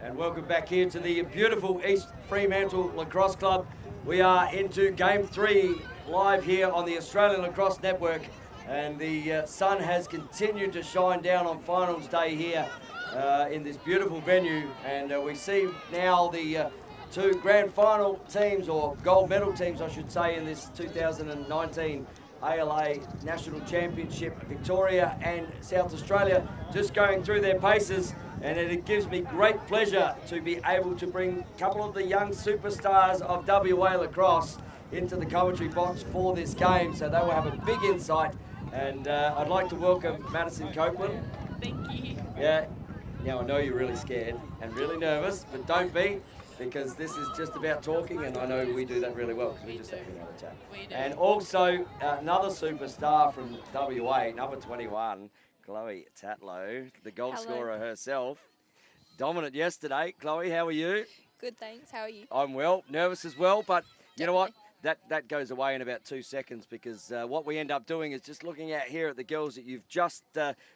and welcome back here to the beautiful East Fremantle Lacrosse Club. We are into Game 3 live here on the Australian Lacrosse Network, and the sun has continued to shine down on finals day here in this beautiful venue, and we see now the two grand final teams, or gold medal teams I should say, in this 2019 ALA National Championship, Victoria and South Australia, just going through their paces. And it gives me great pleasure to be able to bring a couple of the young superstars of WA Lacrosse into the commentary box for this game, so they will have a big insight. And I'd like to welcome Madison Copeland. Thank you. Yeah, now I know you're really scared and really nervous, but don't be, because this is just about talking, and I know we do that really well because we just having another chat. We do. And also another superstar from WA, number 21, Chloe Tatlow, the goal scorer herself. Dominant yesterday. Chloe, how are you? Good, thanks. How are you? I'm well, nervous as well, but you know what? That goes away in about 2 seconds, because what we end up doing is just looking at here at the girls that you've just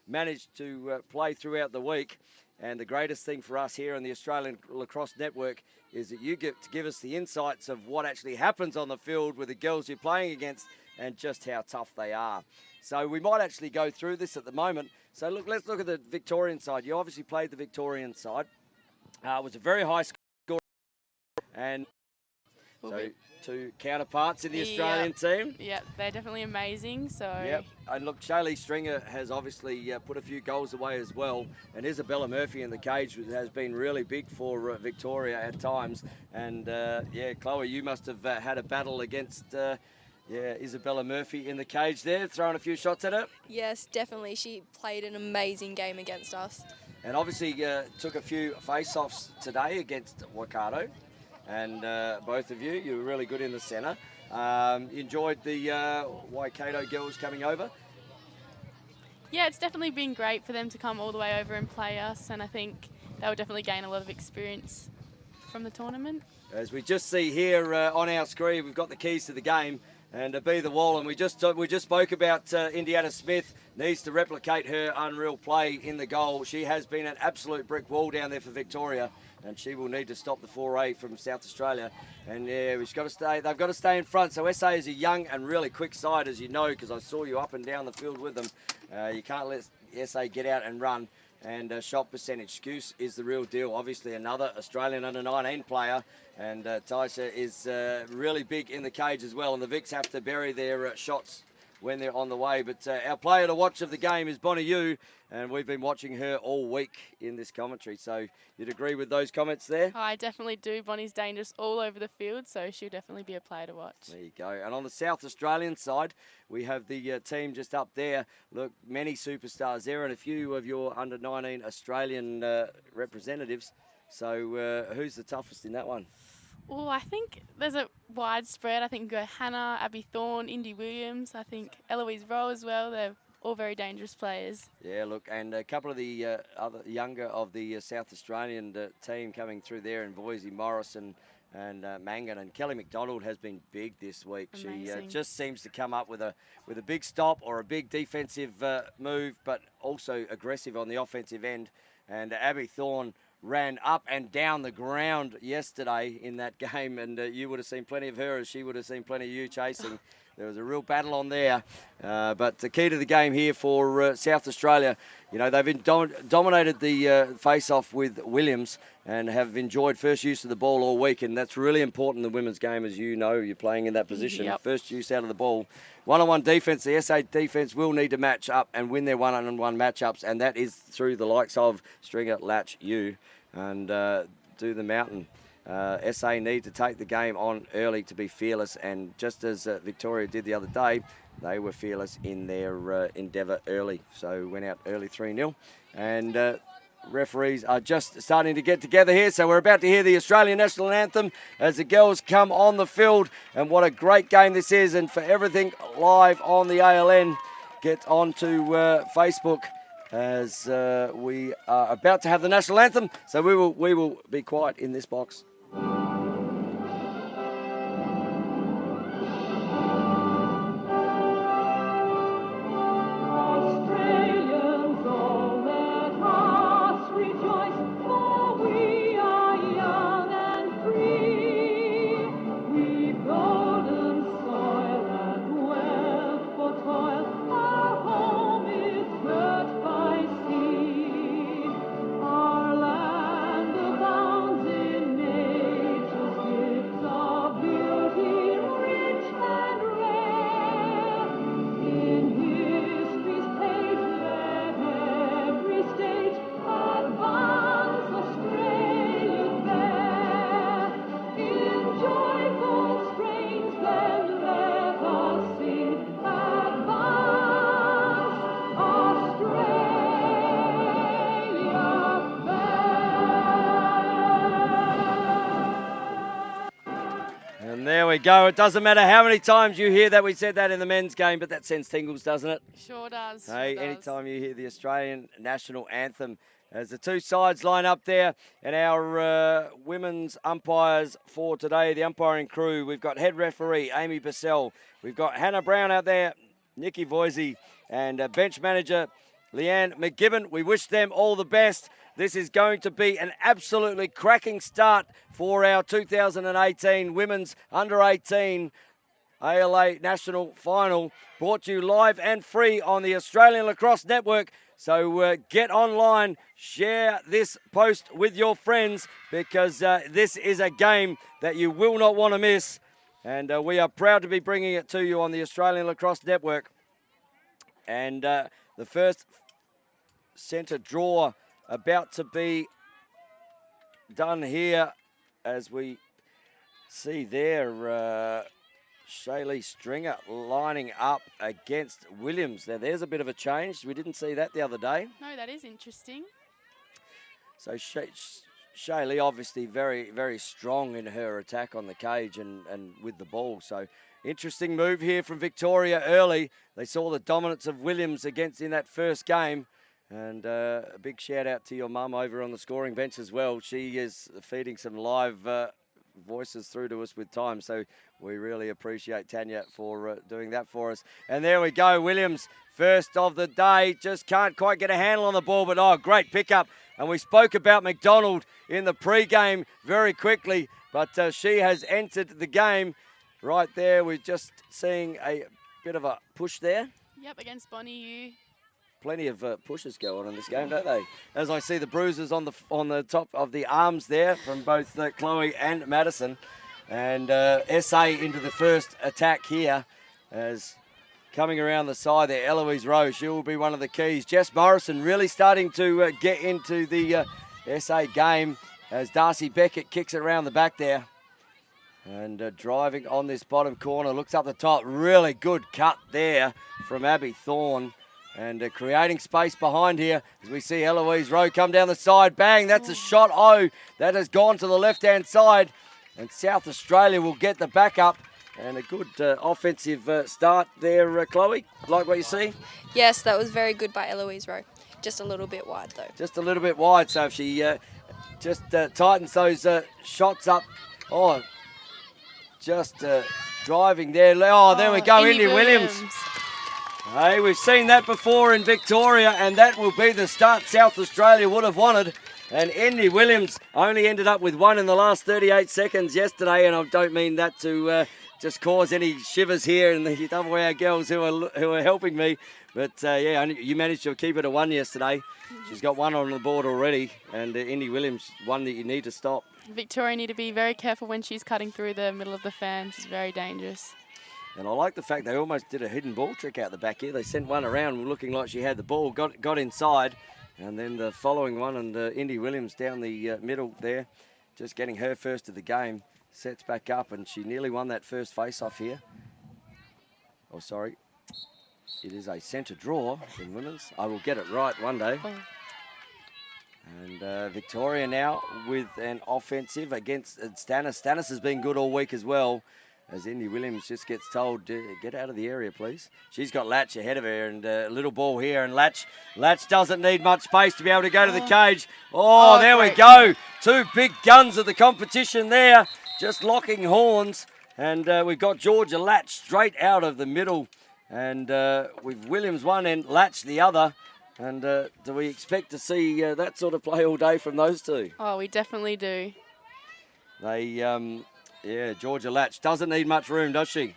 managed to play throughout the week. And the greatest thing for us here on the Australian Lacrosse Network is that you get to give us the insights of what actually happens on the field with the girls you're playing against and just how tough they are. So we might actually go through this at the moment. So look, let's look at the Victorian side. You obviously played the Victorian side. It was a very high score, and so two counterparts in the Australian team. Yep, they're definitely amazing. So yep, and look, Shaylee Stringer has obviously put a few goals away as well, and Isabella Murphy in the cage has been really big for Victoria at times. And yeah, Chloe, you must have had a battle against Isabella Murphy in the cage there, throwing a few shots at her. Yes, definitely. She played an amazing game against us. And obviously took a few face-offs today against Waikato. And both of you were really good in the centre. You enjoyed the Waikato girls coming over? yeah, it's definitely been great for them to come all the way over and play us, and I think they'll definitely gain a lot of experience from the tournament. As we just see here on our screen, we've got the keys to the game. And Be the Wall, and we just spoke about Indiana Smith needs to replicate her unreal play in the goal. She has been an absolute brick wall down there for Victoria, and she will need to stop the foray from South Australia. And yeah, we've got to stay. They've got to stay in front. So SA is a young and really quick side, as you know, because I saw you up and down the field with them. You can't let SA get out and run. And shot percentage. Skuse is the real deal. Obviously another Australian under-19 player, and Taisha is really big in the cage as well, and the Vics have to bury their shots when they're on the way. But our player to watch of the game is Bonnie Yu, and we've been watching her all week in this commentary. So you'd agree with those comments there? I definitely do. Bonnie's dangerous all over the field, so she'll definitely be a player to watch. There you go. And on the South Australian side, we have the team just up there. Look, many superstars there and a few of your under-19 Australian representatives. So who's the toughest in that one? Oh, I think there's a wide spread. I think we go Hannah, Abby Thorne, Indy Williams. I think Eloise Rowe as well. They're all very dangerous players. Yeah, look, and a couple of the other younger of the South Australian team coming through there in Boise, Morris and Mangan, and Kelly McDonald has been big this week. Amazing. She just seems to come up with a big stop or a big defensive move, but also aggressive on the offensive end. And Abby Thorne ran up and down the ground yesterday in that game, and you would have seen plenty of her as she would have seen plenty of you chasing. There was a real battle on there. But the key to the game here for South Australia, you know, they've been dominated the face-off with Williams and have enjoyed first use of the ball all week, and that's really important in the women's game, as you know, you're playing in that position. Yep. First use out of the ball. One-on-one defence, the SA defence will need to match up and win their one-on-one matchups, and that is through the likes of Stringer, Latch, you, and do the mountain. SA need to take the game on early to be fearless, and just as Victoria did the other day, they were fearless in their endeavour early. So went out early 3-0, and referees are just starting to get together here. So we're about to hear the Australian National Anthem as the girls come on the field, and what a great game this is. And for everything live on the ALN, get onto Facebook as we are about to have the National Anthem. So we will be quiet in this box. Australians, all let us rejoice, for we are there we go. It doesn't matter how many times you hear that we said that in the men's game, but that sends tingles, doesn't it? Sure does. Hey, sure does. anytime you hear the Australian national anthem, as the two sides line up there, and our women's umpires for today, the umpiring crew, we've got head referee Amy Bissell, we've got Hannah Brown out there, Nikki Voisey, and bench manager Leanne McGibbon. We wish them all the best. This is going to be an absolutely cracking start for our 2018 Women's Under-18 ALA National Final, brought to you live and free on the Australian Lacrosse Network. So get online, share this post with your friends, because this is a game that you will not want to miss. And we are proud to be bringing it to you on the Australian Lacrosse Network. And the first centre draw about to be done here, as we see there, Shaylee Stringer lining up against Williams. Now there's a bit of a change. We didn't see that the other day. No, that is interesting. So Shaylee obviously very, very strong in her attack on the cage and with the ball. So interesting move here from Victoria early. They saw the dominance of Williams in that first game. And a big shout out to your mum over on the scoring bench as well. She is feeding some live voices through to us with time. So we really appreciate Tanya for doing that for us. And there we go, Williams, first of the day. Just can't quite get a handle on the ball, but oh, great pickup. And we spoke about McDonald in the pre-game very quickly, but she has entered the game right there. We're just seeing a bit of a push there. Yep, against Bonnie U. Plenty of pushes go on in this game, don't they? As I see the bruises on the top of the arms there from both Chloe and Madison. And SA into the first attack here, as coming around the side there, Eloise Rowe, she will be one of the keys. Jess Morrison really starting to get into the SA game, as Darcy Beckett kicks it around the back there. And driving on this bottom corner, looks up the top, really good cut there from Abby Thorne. And creating space behind here as we see Eloise Rowe come down the side. Bang, that's a shot. Oh, that has gone to the left-hand side. And South Australia will get the backup. And a good offensive start there, Chloe. Like what you see? Yes, that was very good by Eloise Rowe. Just a little bit wide, though. Just a little bit wide. So if she just tightens those shots up. Oh, just driving there. Oh, there we go, Indy Williams. Hey, we've seen that before in Victoria, and that will be the start South Australia would have wanted. And Indy Williams only ended up with one in the last 38 seconds yesterday, and I don't mean that to just cause any shivers here in the WA girls who are helping me. But yeah, you managed to keep it at one yesterday. She's got one on the board already, and Indy Williams, one that you need to stop. Victoria need to be very careful when she's cutting through the middle of the fan. She's very dangerous. And I like the fact they almost did a hidden ball trick out the back here. They sent one around looking like she had the ball, got inside, and then the following one, and Indy Williams down the middle there, just getting her first of the game, sets back up, and she nearly won that first face-off here. Oh, sorry. It is a centre draw in women's. I will get it right one day. Oh. And Victoria now with an offensive against Stannis. Stannis has been good all week as well, as Indy Williams just gets told, get out of the area, please. She's got Latch ahead of her, and a little ball here, and Latch doesn't need much space to be able to go to the cage. Oh, there we go. Two big guns of the competition there, just locking horns. And we've got Georgia Latch straight out of the middle, and with Williams one and Latch the other. And do we expect to see that sort of play all day from those two? Oh, we definitely do. They... Yeah, Georgia Latch doesn't need much room, does she?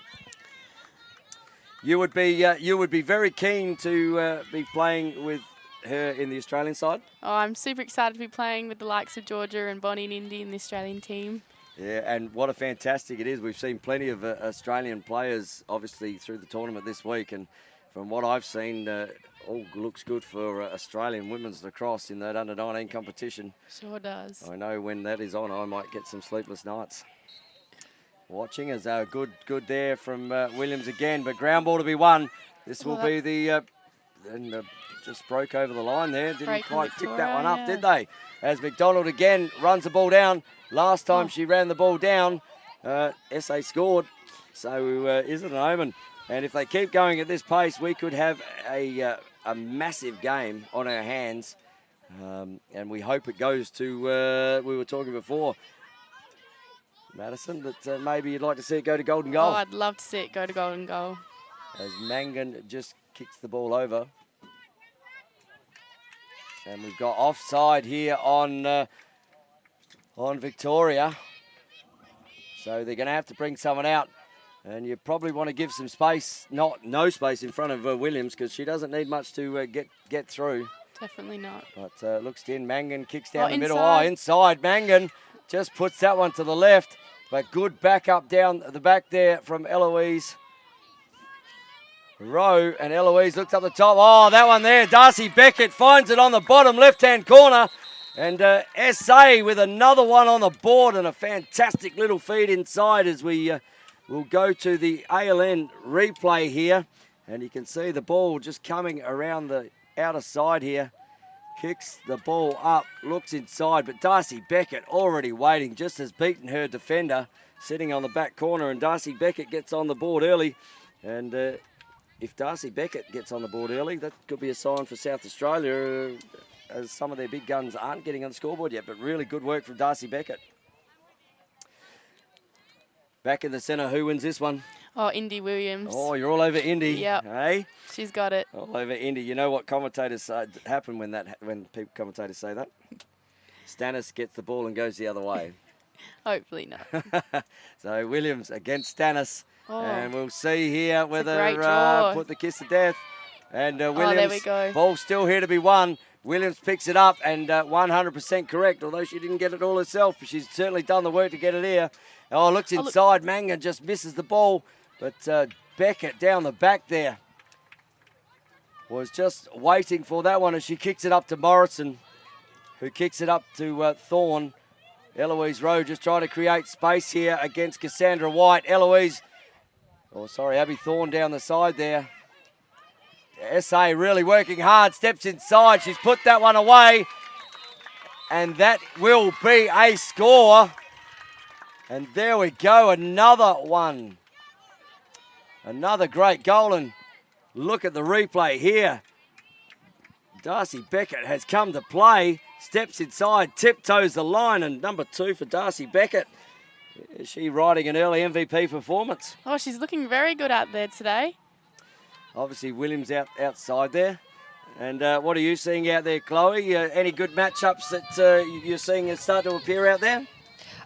You would be very keen to be playing with her in the Australian side. Oh, I'm super excited to be playing with the likes of Georgia and Bonnie and Indy in the Australian team. Yeah, and what a fantastic it is. We've seen plenty of Australian players, obviously, through the tournament this week, and from what I've seen, all looks good for Australian women's lacrosse in that under-19 competition. Sure does. I know when that is on, I might get some sleepless nights. Watching as good there from Williams again, but ground ball to be won. This will be the, and just broke over the line there. Didn't quite pick that one up, did they? As McDonald again runs the ball down. Last time she ran the ball down, SA scored, so isn't an omen. And if they keep going at this pace, we could have a massive game on our hands. And we hope it goes to, we were talking before, Madison, that maybe you'd like to see it go to golden goal. Oh, I'd love to see it go to golden goal. As Mangan just kicks the ball over. And we've got offside here on Victoria. So they're going to have to bring someone out. And you probably want to give some space, no space in front of Williams, because she doesn't need much to get through. Definitely not. But looks in, Mangan kicks down the middle. Inside. Oh, inside, Mangan just puts that one to the left. But good backup down the back there from Eloise Rowe. And Eloise looks up the top. Oh, that one there. Darcy Beckett finds it on the bottom left-hand corner. And SA with another one on the board and a fantastic little feed inside as we will go to the ALN replay here. And you can see the ball just coming around the outer side here. Kicks the ball up, looks inside, but Darcy Beckett already waiting, just has beaten her defender sitting on the back corner, and Darcy Beckett gets on the board early. And if Darcy Beckett gets on the board early, that could be a sign for South Australia, as some of their big guns aren't getting on the scoreboard yet, but really good work from Darcy Beckett. Back in the centre, who wins this one? Oh, Indy Williams. Oh, you're all over Indy. Yep. Hey? She's got it. All over Indy. You know what commentators happen when commentators say that? Stannis gets the ball and goes the other way. Hopefully not. So Williams against Stannis. Oh. And we'll see here whether great draw. put the kiss to death. And Williams, there we go. Ball still here to be won. Williams picks it up and 100% correct, although she didn't get it all herself. She's certainly done the work to get it here. Oh, looks inside. Mangan just misses the ball. But Beckett down the back there was just waiting for that one as she kicks it up to Morrison, who kicks it up to Thorne. Eloise Rowe just trying to create space here against Cassandra White. Abby Thorne down the side there. SA really working hard, steps inside. She's put that one away. And that will be a score. And there we go, another one. Another great goal, and look at the replay here. Darcy Beckett has come to play, steps inside, tiptoes the line, and number 2 for Darcy Beckett. Is she riding an early MVP performance? Oh, she's looking very good out there today. Obviously, Williams outside there. And what are you seeing out there, Chloe? Any good matchups that you're seeing start to appear out there?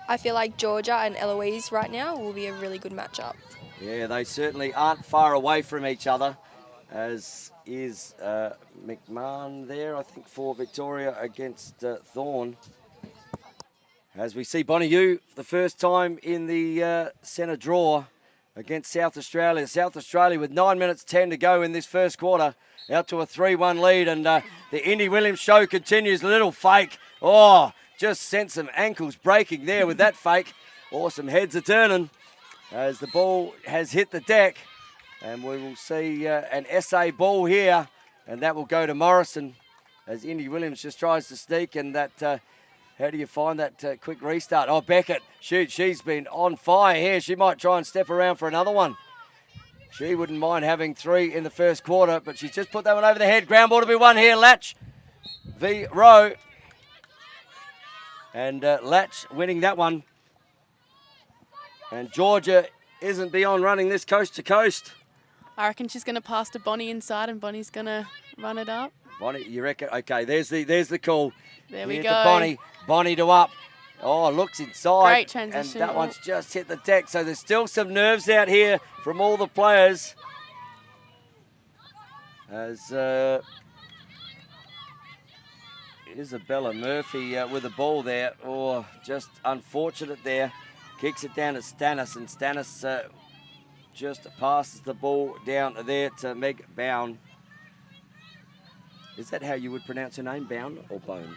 I feel like Georgia and Eloise right now will be a really good matchup. Yeah, they certainly aren't far away from each other, as is McMahon there, I think, for Victoria against Thorne. As we see Bonnie Yu, the first time in the centre draw against South Australia. South Australia with 9 minutes 10 to go in this first quarter, out to a 3-1 lead, and the Indy Williams show continues. A little fake. Oh, just sent some ankles breaking there with that fake. Or some heads are turning as the ball has hit the deck. And we will see an SA ball here, and that will go to Morrison as Indy Williams just tries to sneak. And that, how do you find that quick restart? Oh, Beckett, shoot, she's been on fire here. She might try and step around for another one. She wouldn't mind having 3 in the first quarter, but she's just put that one over the head. Ground ball to be won here. Latch v. Rowe. And Latch winning that one. And Georgia isn't beyond running this coast to coast. I reckon she's going to pass to Bonnie inside, and Bonnie's going to run it up. Bonnie, you reckon? Okay, there's the call. There we Here go. to Bonnie. Bonnie to up. Oh, looks inside. Great transition. And that one's just hit the deck. So there's still some nerves out here from all the players. As Isabella Murphy with the ball there. Oh, just unfortunate there. Kicks it down to Stannis, and Stannis just passes the ball down there to Meg Bown. Is that how you would pronounce her name, Bown or Bone?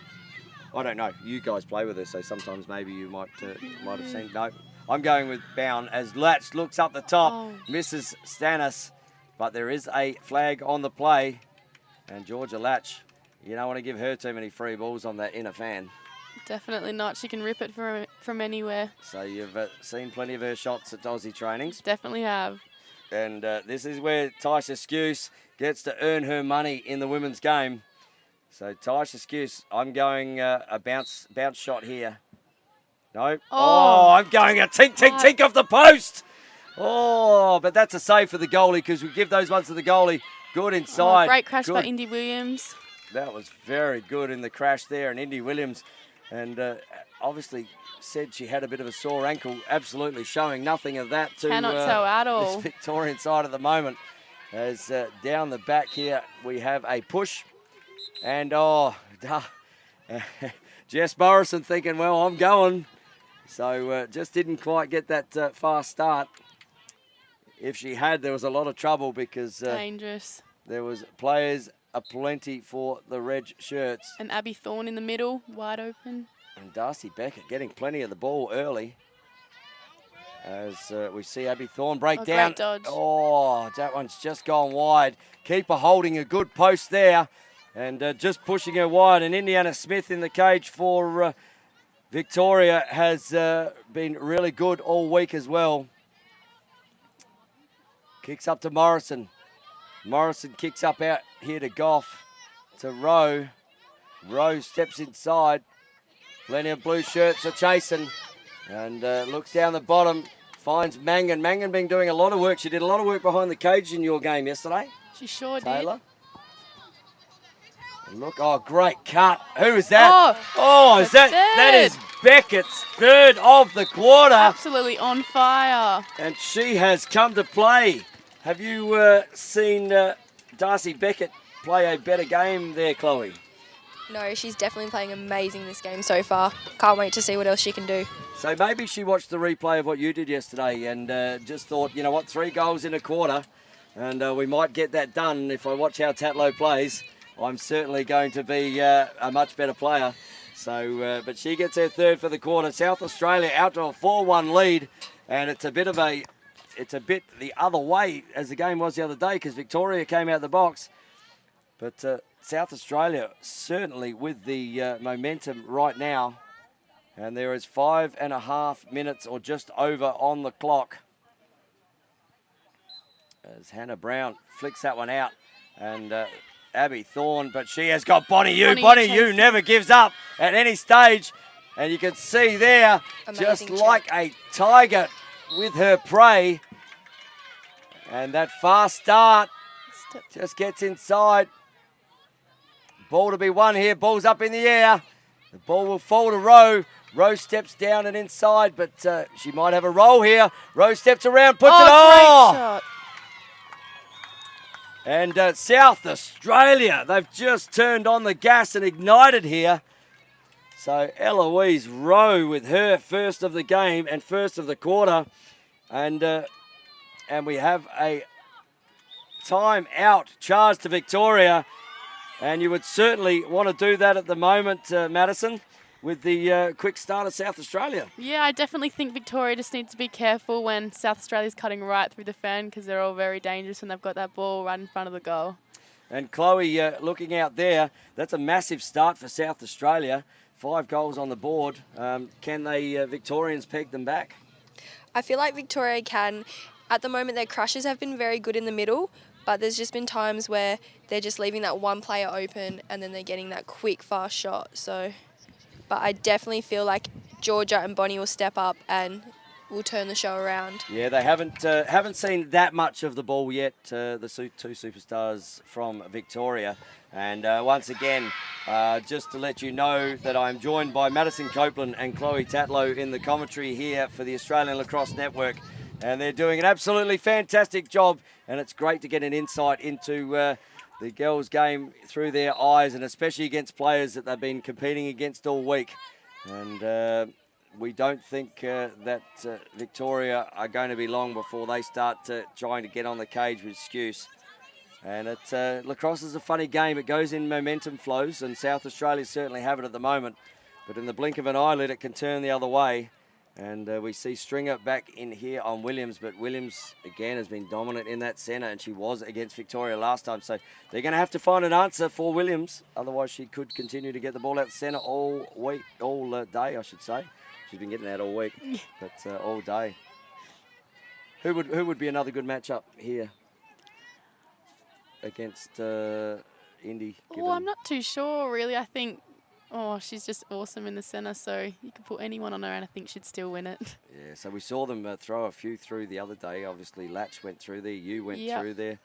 I don't know. You guys play with her, so sometimes maybe you might have seen. No, I'm going with Bown as Latch looks up the top, misses Stannis, but there is a flag on the play, and Georgia Latch, you don't want to give her too many free balls on that inner fan. Definitely not. She can rip it from anywhere. So you've seen plenty of her shots at Aussie trainings. Definitely have. And this is where Taisha Skuse gets to earn her money in the women's game. So Taisha Skuse, I'm going a bounce shot here. No. Oh, I'm going a tink off the post. Oh, but that's a save for the goalie because we give those ones to the goalie. Good inside. Great crash by Indy Williams. That was very good in the crash there. And Indy Williams, and obviously said she had a bit of a sore ankle. Absolutely showing nothing of that to Cannot tell at all. this Victorian side at the moment. As down the back here, we have a push. And, Jess Morrison thinking, well, I'm going. So just didn't quite get that fast start. If she had, there was a lot of trouble because dangerous. There was players aplenty for the red shirts. And Abby Thorne in the middle, wide open. And Darcy Beckett getting plenty of the ball early. As we see Abby Thorne break down. Great dodge. Oh, that one's just gone wide. Keeper holding a good post there. And just pushing her wide. And Indiana Smith in the cage for Victoria has been really good all week as well. Kicks up to Morrison. Morrison kicks up out here to Goff. To Rowe. Rowe steps inside. Plenty of blue shirts are chasing. And looks down the bottom. Finds Mangan. Mangan been doing a lot of work. She did a lot of work behind the cage in your game yesterday. She sure Taylor. did. Look, oh, great cut. Who is that? Is that is Beckett's third of the quarter. Absolutely on fire. And she has come to play. Have you seen Darcy Beckett play a better game there, Chloe? No, she's definitely playing amazing this game so far. Can't wait to see what else she can do. So maybe she watched the replay of what you did yesterday and just thought, you know what, 3 goals in a quarter, and we might get that done. If I watch how Tatlow plays, I'm certainly going to be a much better player. So, but she gets her third for the quarter. South Australia out to a 4-1 lead, and it's a bit the other way as the game was the other day because Victoria came out the box. But South Australia certainly with the momentum right now, and there is 5.5 minutes or just over on the clock. As Hannah Brown flicks that one out, and Abby Thorne, but she has got Bonnie Yu. Bonnie Yu never gives up at any stage. And you can see there, amazing just like a tiger with her prey. And that fast start just gets inside. Ball to be won here. Ball's up in the air. The ball will fall to Rowe. Rowe steps down and inside, but she might have a roll here. Rowe steps around, puts it on. Great shot. And South Australia, they've just turned on the gas and ignited here. So Eloise Rowe with her first of the game and first of the quarter. And we have a time out charge to Victoria. And you would certainly want to do that at the moment, Madison, with the quick start of South Australia. Yeah, I definitely think Victoria just needs to be careful when South Australia's cutting right through the fan because they're all very dangerous and they've got that ball right in front of the goal. And Chloe looking out there, that's a massive start for South Australia. 5 goals on the board. Can they Victorians peg them back? I feel like Victoria can. At the moment, their crushes have been very good in the middle, but there's just been times where they're just leaving that one player open and then they're getting that quick, fast shot. But I definitely feel like Georgia and Bonnie will step up and will turn the show around. Yeah, they haven't seen that much of the ball yet, the 2 superstars from Victoria. And once again, just to let you know that I'm joined by Madison Copeland and Chloe Tatlow in the commentary here for the Australian Lacrosse Network. And they're doing an absolutely fantastic job. And it's great to get an insight into the girls' game through their eyes, and especially against players that they've been competing against all week. And we don't think that Victoria are going to be long before they start trying to get on the cage with Skuse. And lacrosse is a funny game. It goes in momentum flows, and South Australia certainly have it at the moment. But in the blink of an eyelid, it can turn the other way. And we see Stringer back in here on Williams, but Williams, again, has been dominant in that centre, and she was against Victoria last time. So they're going to have to find an answer for Williams. Otherwise, she could continue to get the ball out the centre all day, I should say. She's been getting that all week, but all day. Who would be another good matchup here against Indy? Oh, I'm not too sure, really. I think, she's just awesome in the centre, so you could put anyone on her and I think she'd still win it. Yeah, so we saw them throw a few through the other day. Obviously, Latch went through there, you went through there,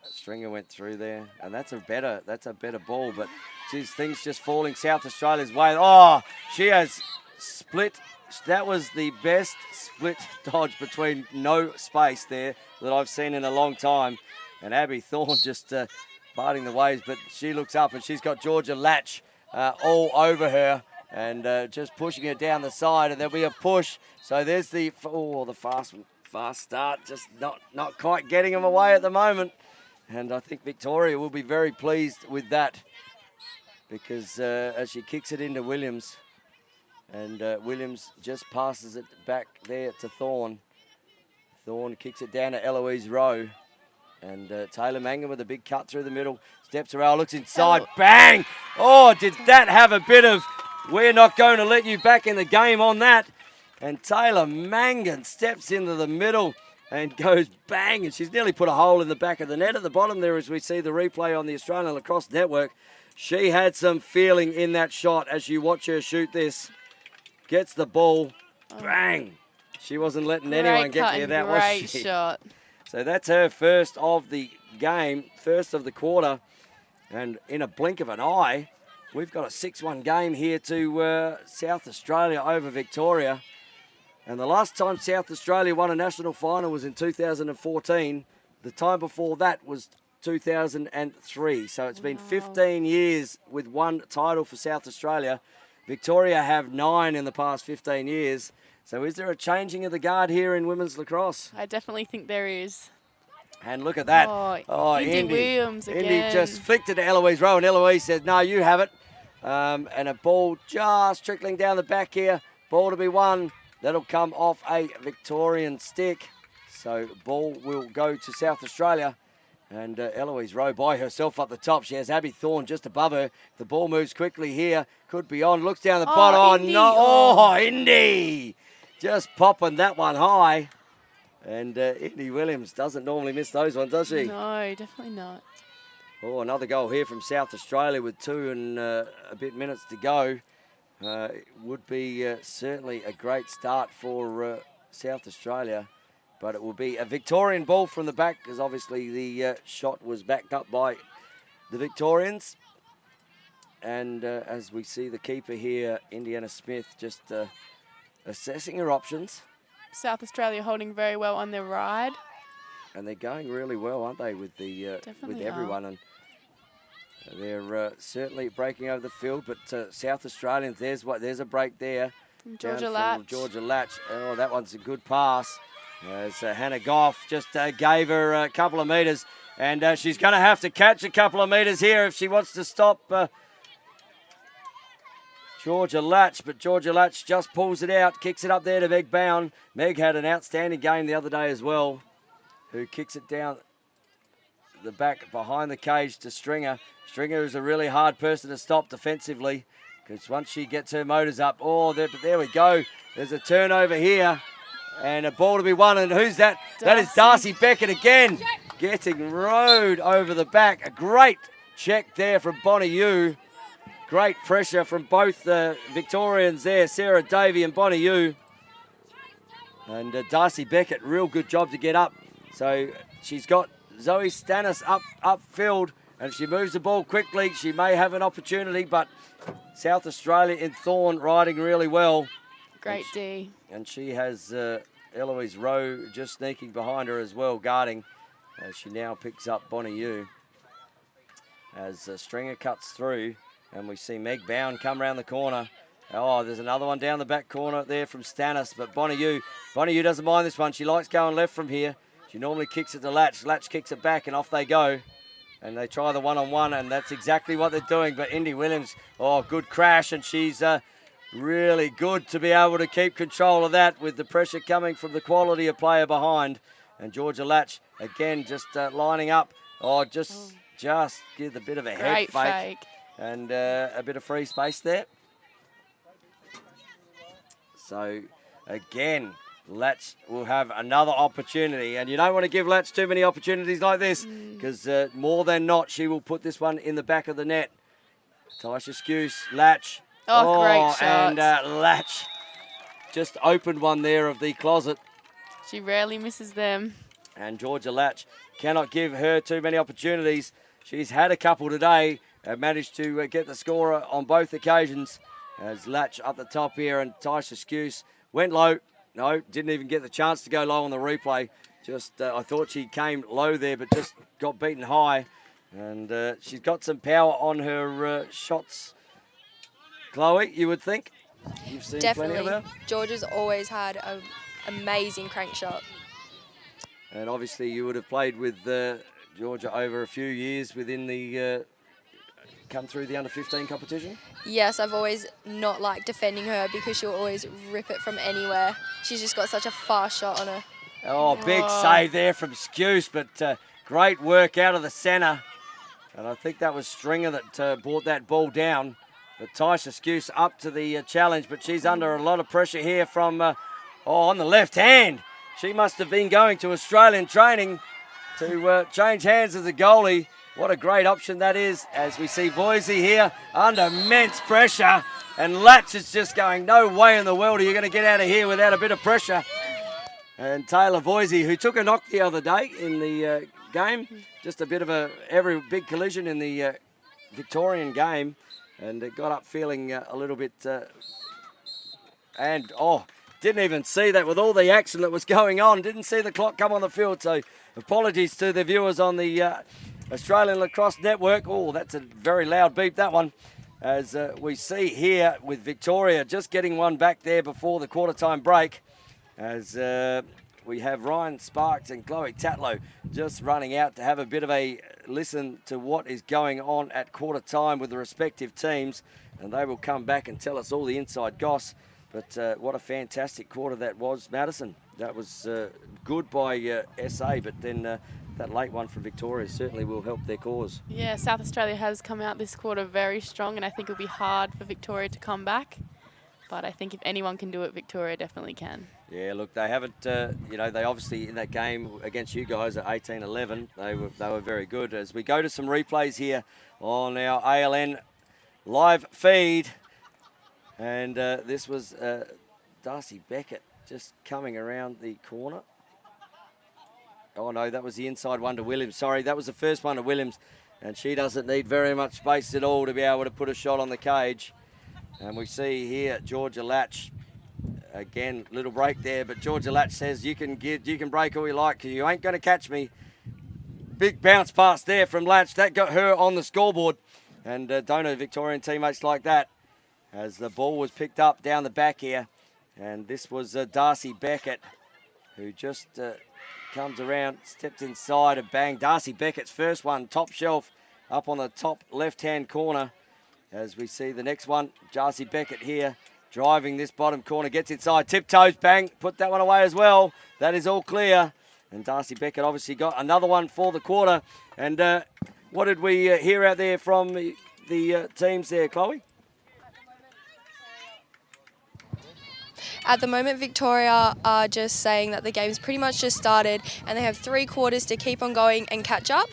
Stringer went through there, and that's a better ball. But geez, things just falling South Australia's way. Oh, she has split. That was the best split dodge between no space there that I've seen in a long time. And Abby Thorne just parting the waves, but she looks up and she's got Georgia Latch all over her and just pushing her down the side, and there'll be a push. So there's the fast start, just not quite getting them away at the moment. And I think Victoria will be very pleased with that because as she kicks it into Williams, and Williams just passes it back there to Thorne. Thorne kicks it down to Eloise Rowe. And Taylor Mangan with a big cut through the middle. Steps around, looks inside, bang! Oh, did that have a bit of, we're not going to let you back in the game on that. And Taylor Mangan steps into the middle and goes bang. And she's nearly put a hole in the back of the net at the bottom there as we see the replay on the Australian Lacrosse Network. She had some feeling in that shot as you watch her shoot this. Gets the ball, bang! She wasn't letting anyone get near that, was she? Great shot. So that's her first of the game, first of the quarter. And in a blink of an eye, we've got a 6-1 game here to South Australia over Victoria. And the last time South Australia won a national final was in 2014. The time before that was 2003. So it's been 15 years with one title for South Australia. Victoria have 9 in the past 15 years. So is there a changing of the guard here in women's lacrosse? I definitely think there is. And look at that. Indy Williams again. Indy just flicked it to Eloise Rowe, and Eloise says, no, you have it. And a ball just trickling down the back here. Ball to be won. That'll come off a Victorian stick. So ball will go to South Australia. And Eloise Rowe by herself up the top. She has Abby Thorne just above her. The ball moves quickly here. Could be on. Looks down the bottom. Indy. Indy! Just popping that one high. And Indy Williams doesn't normally miss those ones, does she? No, definitely not. Oh, another goal here from South Australia with 2 and a bit minutes to go. It would be certainly a great start for South Australia. But it will be a Victorian ball from the back because obviously the shot was backed up by the Victorians. And as we see the keeper here, Indiana Smith, just assessing her options. South Australia holding very well on their ride. And they're going really well, aren't they, with the with everyone. And they're certainly breaking over the field. But South Australians, there's a break there. From Georgia Latch. Georgia Latch. Oh, that one's a good pass. As Hannah Goff just gave her a couple of metres. And she's going to have to catch a couple of metres here if she wants to stop Georgia Latch. But Georgia Latch just pulls it out, kicks it up there to Meg Bound. Meg had an outstanding game the other day as well, who kicks it down the back behind the cage to Stringer. Stringer is a really hard person to stop defensively because once she gets her motors up, there we go. There's a turnover here. And a ball to be won, and who's that? That is Darcy Beckett again, getting rode over the back. A great check there from Bonnie Yu. Great pressure from both the Victorians there, Sarah Davey and Bonnie Yu. And Darcy Beckett, real good job to get up. So she's got Zoe Stannis upfield, and if she moves the ball quickly, she may have an opportunity, but South Australia in Thorne riding really well. Great D. And she has Eloise Rowe just sneaking behind her as well, guarding. As she now picks up Bonnie Yu. As Stringer cuts through, and we see Meg Bound come around the corner. Oh, there's another one down the back corner there from Stannis, but Bonnie Yu doesn't mind this one. She likes going left from here. She normally kicks it to Latch. Latch kicks it back, and off they go. And they try the one-on-one, and that's exactly what they're doing. But Indy Williams, good crash, and she's Really good to be able to keep control of that with the pressure coming from the quality of player behind. And Georgia Latch, again, just lining up. Oh, just give a bit of a head Great fake. and a bit of free space there. So, again, Latch will have another opportunity. And you don't want to give Latch too many opportunities like this because more than not, she will put this one in the back of the net. Taisha Skuse, Latch. Oh, great shot. And Latch just opened one there of the closet. She rarely misses them. And Georgia Latch cannot give her too many opportunities. She's had a couple today and managed to get the scorer on both occasions. As Latch up the top here, and Taisha Skuse went low. No, didn't even get the chance to go low on the replay. Just, I thought she came low there, but just got beaten high. And she's got some power on her shots. Chloe, you would think? You've seen Definitely. plenty of her? Georgia's always had an amazing crank shot. And obviously you would have played with Georgia over a few years within the come through the under-15 competition? Yes, I've always not liked defending her because she'll always rip it from anywhere. She's just got such a fast shot on her. Oh, big save there from Skuse, but great work out of the centre. And I think that was Stringer that brought that ball down. But Taisha Skuse up to the challenge, but she's under a lot of pressure here from, on the left hand. She must have been going to Australian training to change hands as a goalie. What a great option that is, as we see Voisey here under immense pressure. And Latch is just going, no way in the world are you going to get out of here without a bit of pressure. And Taylor Voisey, who took a knock the other day in the game, just a bit of every big collision in the Victorian game, and it got up feeling a little bit, didn't even see that with all the action that was going on. Didn't see the clock come on the field, so apologies to the viewers on the Australian Lacrosse Network. Oh, that's a very loud beep, that one. As we see here with Victoria just getting one back there before the quarter-time break. As we have Ryan Sparks and Chloe Tatlow just running out to have a bit of a listen to what is going on at quarter time with the respective teams, and they will come back and tell us all the inside goss. But what a fantastic quarter that was, Madison. That was good by SA, but then that late one from Victoria certainly will help their cause. Yeah, South Australia has come out this quarter very strong, and I think it'll be hard for Victoria to come back. But I think if anyone can do it, Victoria definitely can. Yeah, look, they haven't, they obviously in that game against you guys at 18-11, they were very good. As we go to some replays here on our ALN live feed, and this was Darcy Beckett just coming around the corner. Oh no, that was the inside one to Williams. Sorry, that was the first one to Williams, and she doesn't need very much space at all to be able to put a shot on the cage. And we see here Georgia Latch, again, little break there, but Georgia Latch says you can break all you like because you ain't going to catch me. Big bounce pass there from Latch. That got her on the scoreboard. And don't know Victorian teammates like that, as the ball was picked up down the back here. And this was Darcy Beckett, who just comes around, stepped inside and bang. Darcy Beckett's first one, top shelf, up on the top left-hand corner. As we see the next one, Darcy Beckett here, driving this bottom corner, gets inside, tiptoes, bang, put that one away as well. That is all clear. And Darcy Beckett obviously got another one for the quarter. And what did we hear out there from the teams there, Chloe? At the moment, Victoria are just saying that the game's pretty much just started and they have 3 quarters to keep on going and catch up.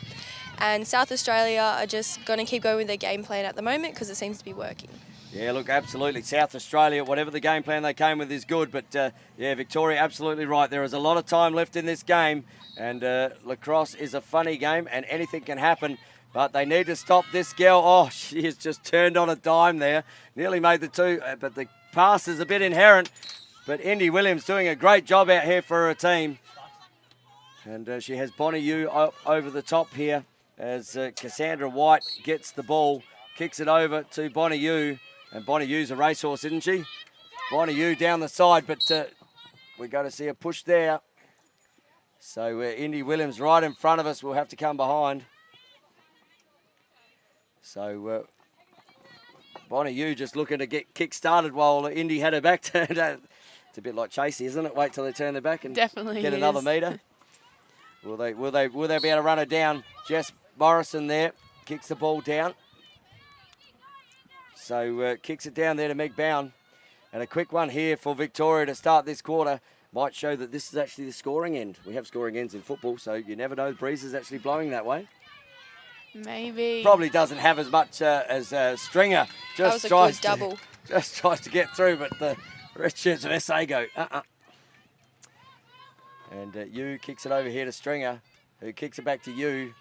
And South Australia are just going to keep going with their game plan at the moment because it seems to be working. Yeah, look, absolutely. South Australia, whatever the game plan they came with is good. But, yeah, Victoria, absolutely right. There is a lot of time left in this game. And lacrosse is a funny game and anything can happen. But they need to stop this girl. Oh, she has just turned on a dime there. Nearly made the 2, but the pass is a bit inherent. But Indy Williams doing a great job out here for her team. And she has Bonnie Yu over the top here as Cassandra White gets the ball, kicks it over to Bonnie Yu. And Bonnie Yu's a racehorse, isn't she? Bonnie Yu down the side, but we're going to see a push there. So Indy Williams right in front of us will have to come behind. So Bonnie, you just looking to get kick-started while Indy had her back turned. It's a bit like Chasey, isn't it? Wait till they turn their back and Definitely get is. another metre. Will they be able to run her down? Jess Morrison there kicks the ball down. So kicks it down there to Meg Bound. And a quick one here for Victoria to start this quarter. Might show that this is actually the scoring end. We have scoring ends in football, so you never know the breeze is actually blowing that way. Maybe. Probably doesn't have as much as Stringer. That was a good double. Just tries to get through, but the red shirts of SA go, And Yu kicks it over here to Stringer, who kicks it back to Yu.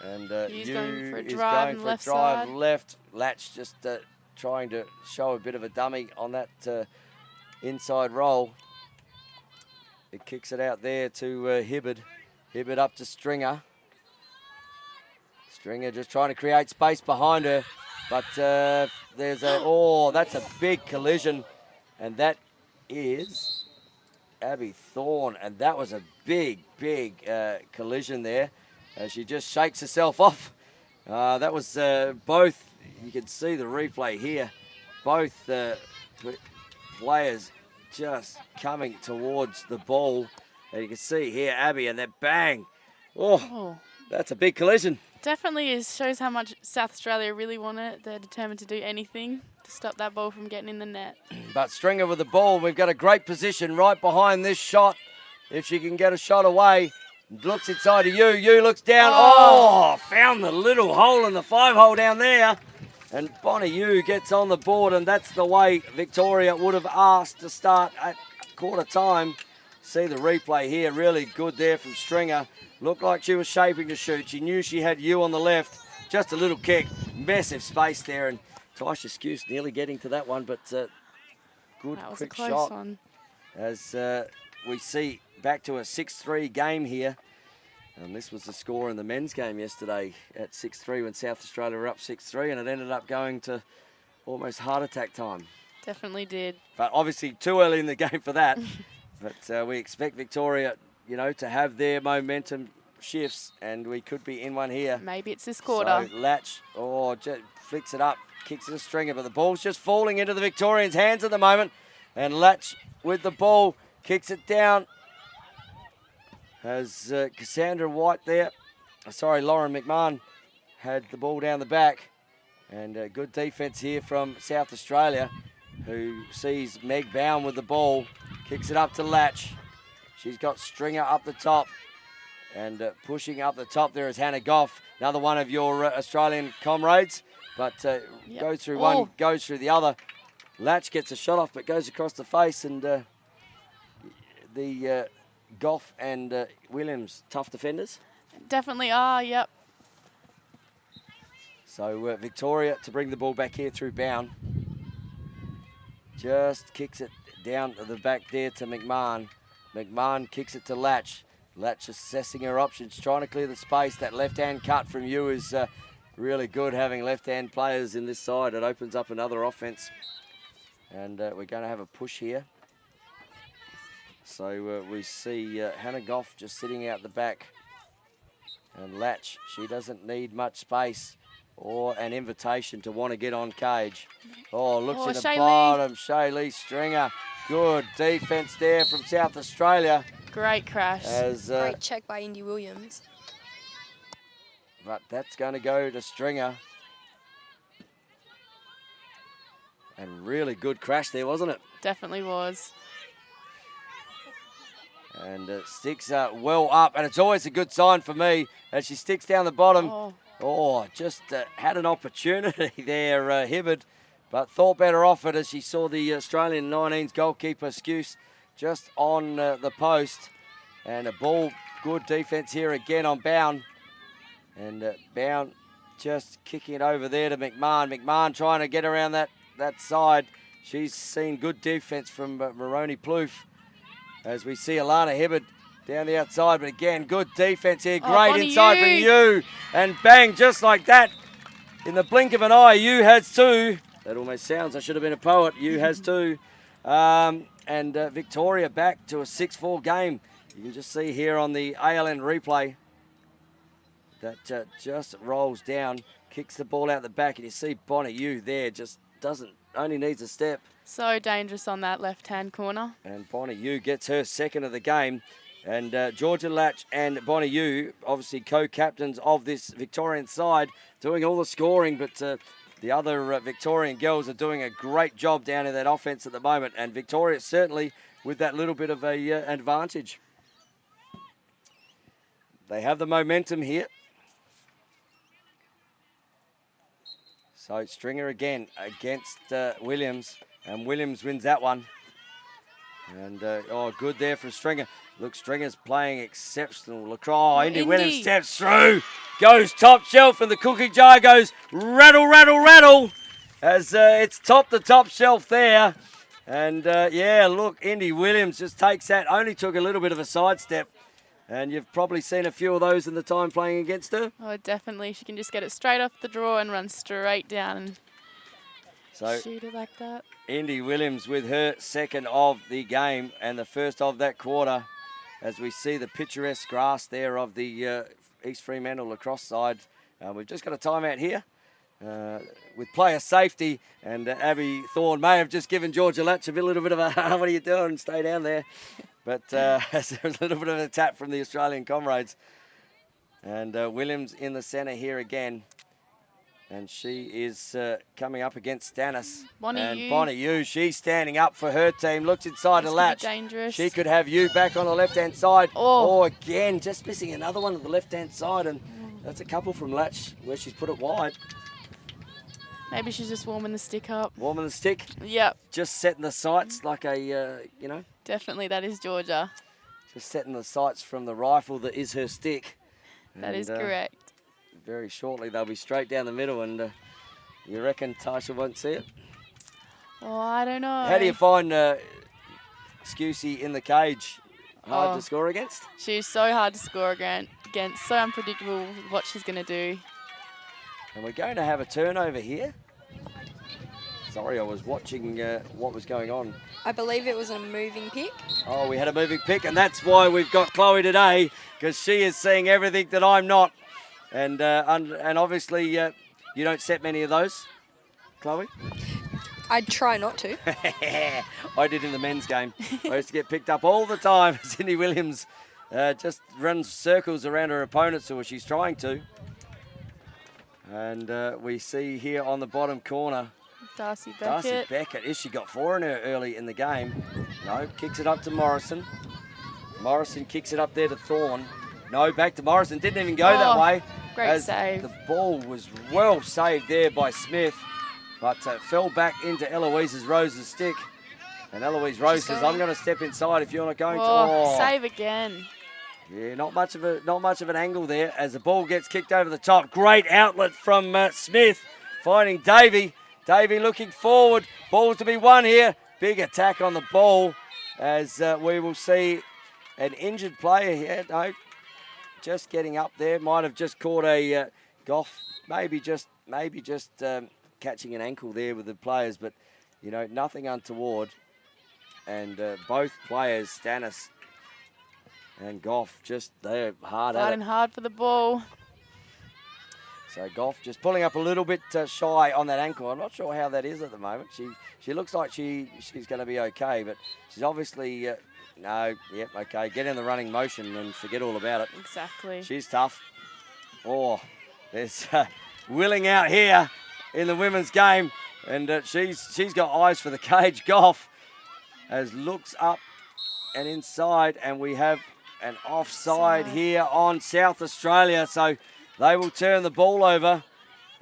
And Yu's Yu going for a is drive going on for a left drive side. left. Latch just trying to show a bit of a dummy on that inside roll. It kicks it out there to Hibbard. Hibbard up to Stringer. Stringer just trying to create space behind her. But there's that's a big collision. And that is Abby Thorne. And that was a big collision there. She just shakes herself off. That was both, you can see the replay here, both players just coming towards the ball. And you can see here Abby and that bang. Oh, that's a big collision. Definitely shows how much South Australia really want it. They're determined to do anything to stop that ball from getting in the net. But Stringer with the ball. We've got a great position right behind this shot. If she can get a shot away. Looks inside to Yu. Yu looks down. Found the little hole in the 5-hole down there. And Bonnie Yu gets on the board, and that's the way Victoria would have asked to start at quarter time. See the replay here. Really good there from Stringer. Looked like she was shaping to shoot. She knew she had Yu on the left. Just a little kick. Massive space there. And Taisha Skuse nearly getting to that one, but good quick close shot. one. As we see back to a 6-3 game here. And this was the score in the men's game yesterday at 6-3 when South Australia were up 6-3, and it ended up going to almost heart attack time. Definitely did. But obviously too early in the game for that. But we expect Victoria, to have their momentum shifts, and we could be in one here. Maybe it's this quarter. So Latch, just flicks it up, kicks it a Stringer, but the ball's just falling into the Victorians' hands at the moment. And Latch with the ball, kicks it down. As Cassandra White there, Lauren McMahon had the ball down the back. And good defence here from South Australia, who sees Meg Bound with the ball, kicks it up to Latch. She's got Stringer up the top. And pushing up the top there is Hannah Goff, another one of your Australian comrades. But goes through one, goes through the other. Latch gets a shot off, but goes across the face. And the Goff and Williams, tough defenders. Definitely are, yep. So Victoria to bring the ball back here through Bound. Just kicks it down to the back there to McMahon. McMahon kicks it to Latch. Latch assessing her options, trying to clear the space. That left-hand cut from you is really good, having left-hand players in this side. It opens up another offense. And we're going to have a push here. So we see Hannah Goff just sitting out the back. And Latch, she doesn't need much space or an invitation to want to get on cage. Looks in the bottom. Shaylee Stringer. Good defence there from South Australia. Great crash. Great check by Indy Williams. But that's going to go to Stringer. And really good crash there, wasn't it? Definitely was. And sticks well up, and it's always a good sign for me as she sticks down the bottom. Just had an opportunity there, Hibbard, but thought better of it as she saw the Australian 19s goalkeeper Skuse just on the post. And a ball, good defence here again on Bound. And Bound just kicking it over there to McMahon. McMahon trying to get around that side. She's seen good defence from Maroney Plouffe. As we see Alana Hibbard down the outside, but again, good defence here. Great inside from Yu. And bang, just like that. In the blink of an eye, Yu has two. That almost sounds, I should have been a poet. Yu has two. And Victoria back to a 6-4 game. You can just see here on the ALN replay that just rolls down, kicks the ball out the back, and you see Bonnie Yu there just only needs a step. So dangerous on that left-hand corner. And Bonnie Yu gets her second of the game. And Georgia Latch and Bonnie Yu, obviously co-captains of this Victorian side, doing all the scoring, but the other Victorian girls are doing a great job down in that offense at the moment. And Victoria certainly with that little bit of a advantage. They have the momentum here. So Stringer again against Williams, and Williams wins that one. And, good there from Stringer. Look, Stringer's playing exceptional lacrosse. Oh, Indy Williams steps through, goes top shelf, and the cookie jar goes rattle, rattle, rattle, as it's top the top shelf there. And, look, Indy Williams just takes that. Only took a little bit of a sidestep. And you've probably seen a few of those in the time playing against her. Oh, definitely. She can just get it straight off the draw and run straight down and shoot it like that. Indy Williams with her second of the game and the first of that quarter, as we see the picturesque grass there of the East Fremantle lacrosse side. We've just got a timeout here with player safety, and Abby Thorne may have just given Georgia Latch a little bit of a what are you doing? Stay down there. But there's a little bit of a tap from the Australian comrades. And Williams in the centre here again. And she is coming up against Stannis. Bonnie Yu, she's standing up for her team. Looks inside the Latch. Dangerous. She could have Yu back on the left-hand side. Oh, again, just missing another one on the left-hand side. And that's a couple from Latch where she's put it wide. Maybe she's just warming the stick up. Warming the stick? Yep. Just setting the sights like a, Definitely, that is Georgia. Just setting the sights from the rifle that is her stick. That is correct. Very shortly, they'll be straight down the middle, and you reckon Tasha won't see it? Oh, I don't know. How do you find Scusi in the cage? Hard to score against? She's so hard to score against, so unpredictable what she's going to do. And we're going to have a turnover here. Sorry, I was watching what was going on. I believe it was a moving pick. Oh, we had a moving pick, and that's why we've got Chloe today, because she is seeing everything that I'm not. And obviously, you don't set many of those, Chloe? I'd try not to. I did in the men's game. I used to get picked up all the time. Cindy Williams just runs circles around her opponents, or she's trying to. And we see here on the bottom corner, Darcy Beckett. Is she got 4 in her early in the game? No, kicks it up to Morrison. Morrison kicks it up there to Thorne. No, back to Morrison. Didn't even go that way. Great save. The ball was well saved there by Smith, but fell back into Eloise Rose's stick. And Eloise Rose says, I'm going to step inside if you're not going to. Oh, save again. Yeah, not much of an angle there as the ball gets kicked over the top. Great outlet from Smith, finding Davey. Davey looking forward. Ball to be won here. Big attack on the ball as we will see an injured player here. No, just getting up there. Might have just caught a Goff. Maybe just catching an ankle there with the players, but nothing untoward. And both players, Stannis and Goff, they're hard at it. Fighting hard for the ball. So Goff just pulling up a little bit shy on that ankle. I'm not sure how that is at the moment. She looks like she's going to be okay, but she's obviously okay. Get in the running motion and forget all about it. Exactly. She's tough. Oh, there's Willing out here in the women's game, and she's got eyes for the cage. Goff as looks up and inside, and we have an offside here on South Australia. So they will turn the ball over.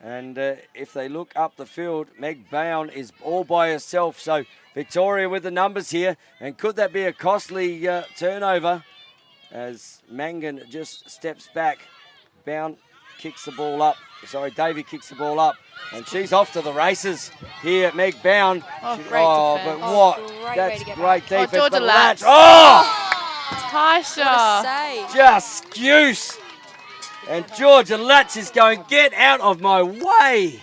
And if they look up the field, Meg Bown is all by herself. So Victoria with the numbers here. And could that be a costly turnover as Mangan just steps back. Bown kicks the ball up. Sorry, Davey kicks the ball up. And she's off to the races here, Meg Bown. Oh, great defense. But what? That's great defense. Georgia Latch. Latch. Oh! Tasha. Just Skews. And Georgia Latch is going, get out of my way.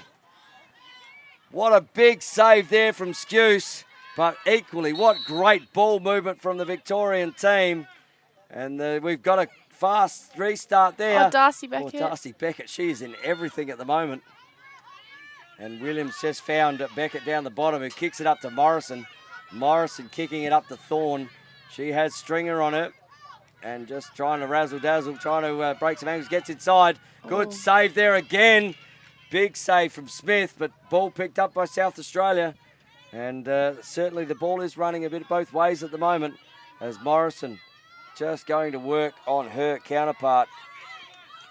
What a big save there from Skews. But equally, what great ball movement from the Victorian team. And we've got a fast restart there. Darcy Beckett. Darcy Beckett, she is in everything at the moment. And Williams just found Beckett down the bottom, who kicks it up to Morrison. Morrison kicking it up to Thorne. She has Stringer on her and just trying to razzle-dazzle, trying to break some angles, gets inside. Good save there again. Big save from Smith, but ball picked up by South Australia. And certainly the ball is running a bit both ways at the moment as Morrison just going to work on her counterpart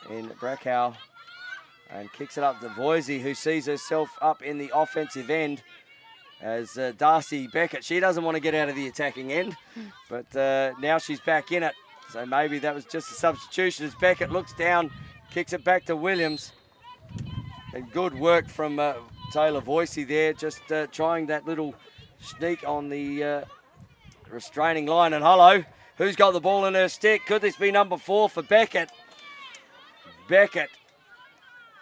in Brackhow and kicks it up to Voisey, who sees herself up in the offensive end as Darcy Beckett. She doesn't want to get out of the attacking end, but now she's back in it. So maybe that was just a substitution as Beckett looks down, kicks it back to Williams. And good work from Taylor Voisey there, just trying that little sneak on the restraining line. And hello, who's got the ball in her stick? Could this be number 4 for Beckett? Beckett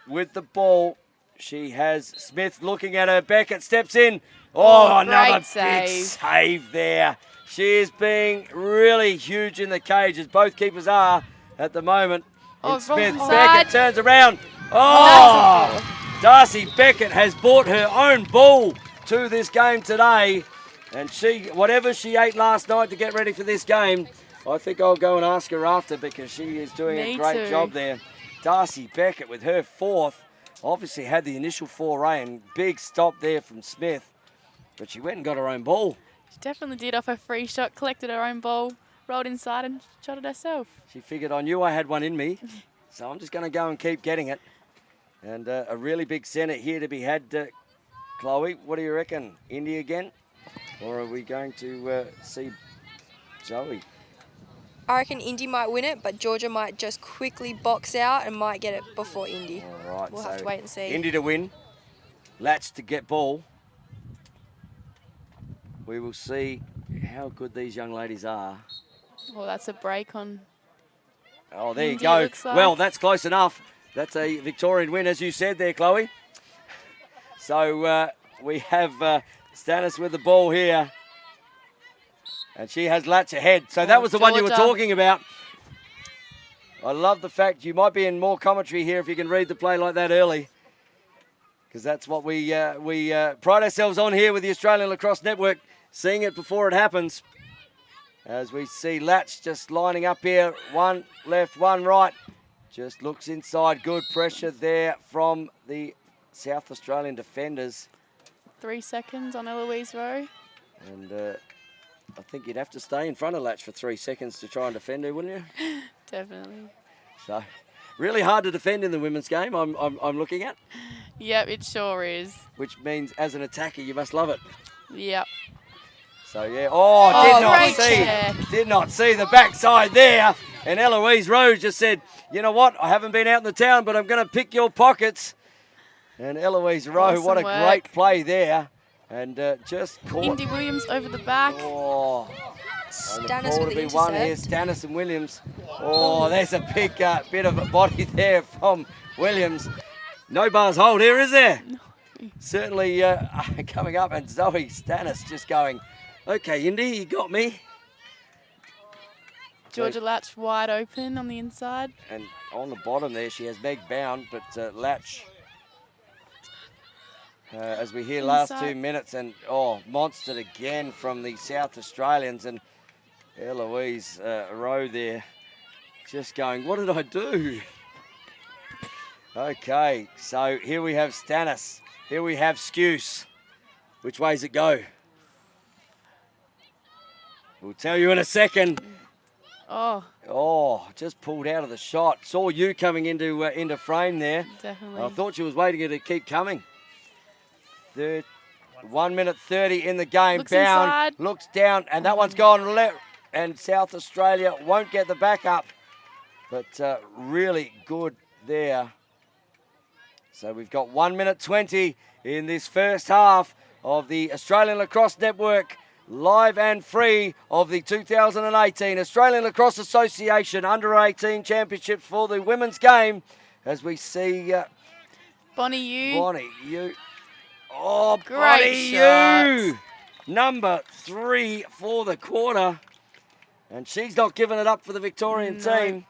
with the ball. She has Smith looking at her. Beckett steps in. Oh, another big save there. She is being really huge in the cage, as both keepers are at the moment. And Smith, Beckett turns around. Oh, Darcy Beckett has brought her own ball to this game today. And whatever she ate last night to get ready for this game, I think I'll go and ask her after, because she is doing a great job there. Darcy Beckett with her 4th. Obviously had the initial foray and big stop there from Smith. But she went and got her own ball. She definitely did off a free shot, collected her own ball, rolled inside and shot it herself. She figured I knew I had one in me, so I'm just going to go and keep getting it. And a really big centre here to be had. Chloe, what do you reckon? Indy again? Or are we going to see Zoe? I reckon Indy might win it, but Georgia might just quickly box out and might get it before Indy. All right, we'll have to wait and see. Indy to win, Latch to get ball. We will see how good these young ladies are. Well, that's a break on. Oh, there Indy, you go. looks like. Well, that's close enough. That's a Victorian win, as you said there, Chloe. So we have Stannis with the ball here. And she has Latch ahead. So that was the one you were talking about. I love the fact you might be in more commentary here if you can read the play like that early. Because that's what we pride ourselves on here with the Australian Lacrosse Network, seeing it before it happens. As we see Latch just lining up here, one left, one right. Just looks inside, good pressure there from the South Australian defenders. 3 seconds on Eloise Rowe. And I think you'd have to stay in front of Latch for 3 seconds to try and defend her, wouldn't you? Definitely. So, really hard to defend in the women's game, I'm looking at. Yep, it sure is. Which means, as an attacker, you must love it. Yep. So, yeah. Did not see the backside there. And Eloise Rose just said, you know what, I haven't been out in the town, but I'm going to pick your pockets. And Eloise Rowe, what a great play there. And just caught. Indy Williams over the back. Oh. Stannis with the intercept. One here, Stannis and Williams. Oh, there's a big bit of a body there from Williams. No bars hold here, is there? No. Certainly coming up, and Zoe Stannis just going, okay, Indy, you got me. Georgia Latch wide open on the inside. And on the bottom there, she has Meg bound, but Latch, as we hear last 2 minutes, and monstered again from the South Australians, and Eloise Rowe there just going, what did I do? Okay, so here we have Stannis. Here we have Skuse. Which way's it go? We'll tell you in a second. Oh, just pulled out of the shot. Saw you coming into frame there. Definitely. I thought she was waiting to keep coming. 1 minute 30 in the game. Looks bound, inside. looks down, and that one's gone left. And South Australia won't get the backup. But really good there. So we've got 1 minute 20 in this first half of the Australian Lacrosse Network, live and free, of the 2018 Australian Lacrosse Association Under-18 Championships for the women's game. As we see Bonnie Yu. Oh, Great Bonnie shot. Yu. Number 3 for the quarter. And she's not giving it up for the Victorian team.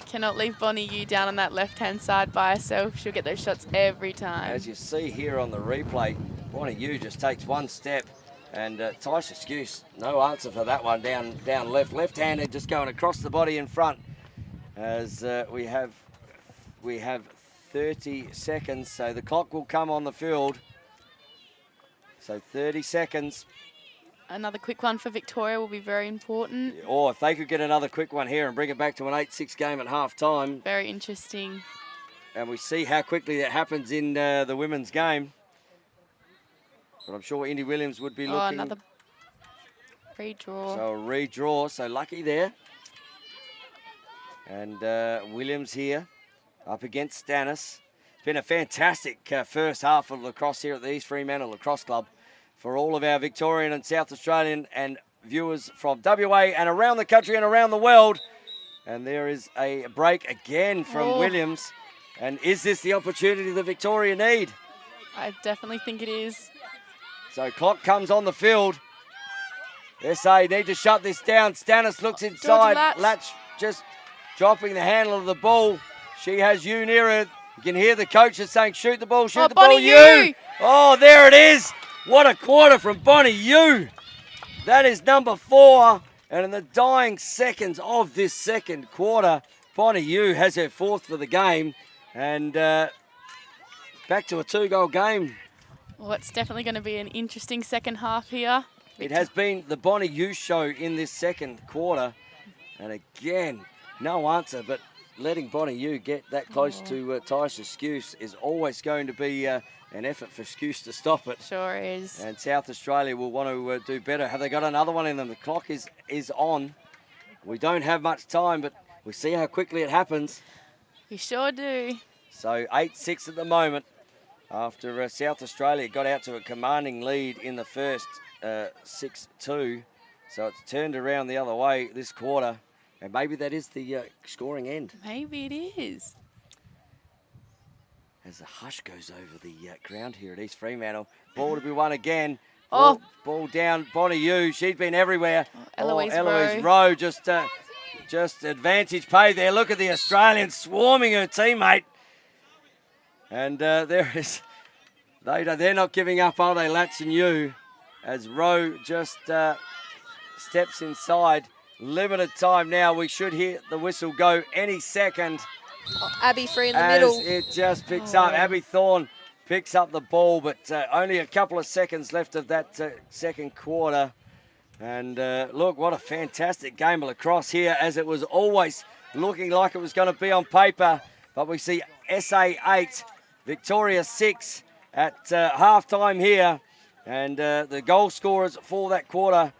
Cannot leave Bonnie Yu down on that left-hand side by herself. She'll get those shots every time. As you see here on the replay, Bonnie Yu just takes one step, and Taisha Skuse, no answer for that one, down left. Left-handed, just going across the body in front. As we have 30 seconds, so the clock will come on the field. So 30 seconds. Another quick one for Victoria will be very important. Or if they could get another quick one here and bring it back to an 8-6 game at half-time. Very interesting. And we see how quickly that happens in the women's game. But I'm sure Indy Williams would be looking. Oh, another redraw. So a redraw, so lucky there. And Williams here up against Stannis. It's been a fantastic first half of lacrosse here at the East Fremantle Lacrosse Club for all of our Victorian and South Australian and viewers from WA and around the country and around the world. And there is a break again from Williams. And is this the opportunity that Victoria need? I definitely think it is. So clock comes on the field. SA need to shut this down. Stannis looks inside. Latch just dropping the handle of the ball. She has you near her. You can hear the coaches saying, shoot the ball, shoot the ball, you. Oh, there it is. What a quarter from Bonnie Yu. That is number 4. And in the dying seconds of this second quarter, Bonnie Yu has her 4th for the game. And back to a 2-goal game. Well, it's definitely going to be an interesting second half here. It has been the Bonnie Yu show in this second quarter. And again, no answer, but letting Bonnie Yu get that close to Taisha Skuse is always going to be an effort for Skuse to stop it. Sure is. And South Australia will want to do better. Have they got another one in them? The clock is on. We don't have much time, but we see how quickly it happens. We sure do. So 8-6 at the moment after South Australia got out to a commanding lead in the first 6-2. So it's turned around the other way this quarter. And maybe that is the scoring end. Maybe it is. As the hush goes over the ground here at East Fremantle. Ball to be won again. Ball down, Bonnie Yu. She's been everywhere. Eloise Rowe just advantage pay there. Look at the Australians swarming her teammate. And there is, they're not giving up, are they, Latch and Yu? As Rowe just steps inside. Limited time now. We should hear the whistle go any second. Abby free in the middle. It just picks up. Abby Thorne picks up the ball, but only a couple of seconds left of that second quarter. And look, what a fantastic game of lacrosse here, as it was always looking like it was going to be on paper. But we see SA 8, Victoria 6 at halftime here. And the goal scorers for that quarter,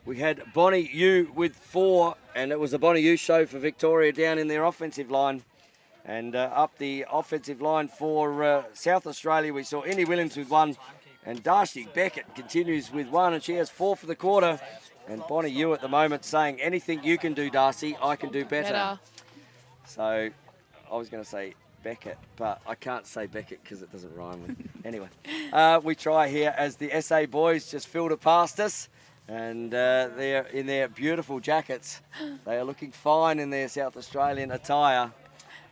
we had Bonnie Yu with 4, and it was the Bonnie Yu show for Victoria down in their offensive line. And up the offensive line for South Australia, we saw Indy Williams with 1, and Darcy Beckett continues with 1, and she has 4 for the quarter. And Bonnie Yu at the moment saying, anything you can do, Darcy, I can do better. So I was going to say Beckett, but I can't say Beckett because it doesn't rhyme with Anyway, we try here as the SA boys just filled it past us. And they're in their beautiful jackets. They are looking fine in their South Australian attire.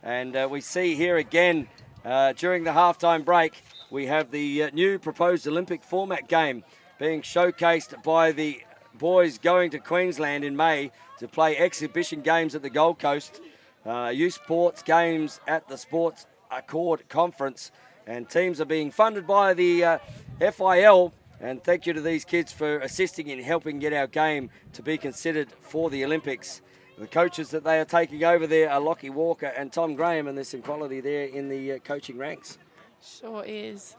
And we see here again, during the halftime break, we have the new proposed Olympic format game being showcased by the boys going to Queensland in May to play exhibition games at the Gold Coast, youth sports games at the Sports Accord Conference. And teams are being funded by the FIL. And thank you to these kids for assisting in helping get our game to be considered for the Olympics. The coaches that they are taking over there are Lockie Walker and Tom Graham, and there's some quality there in the coaching ranks. Sure is.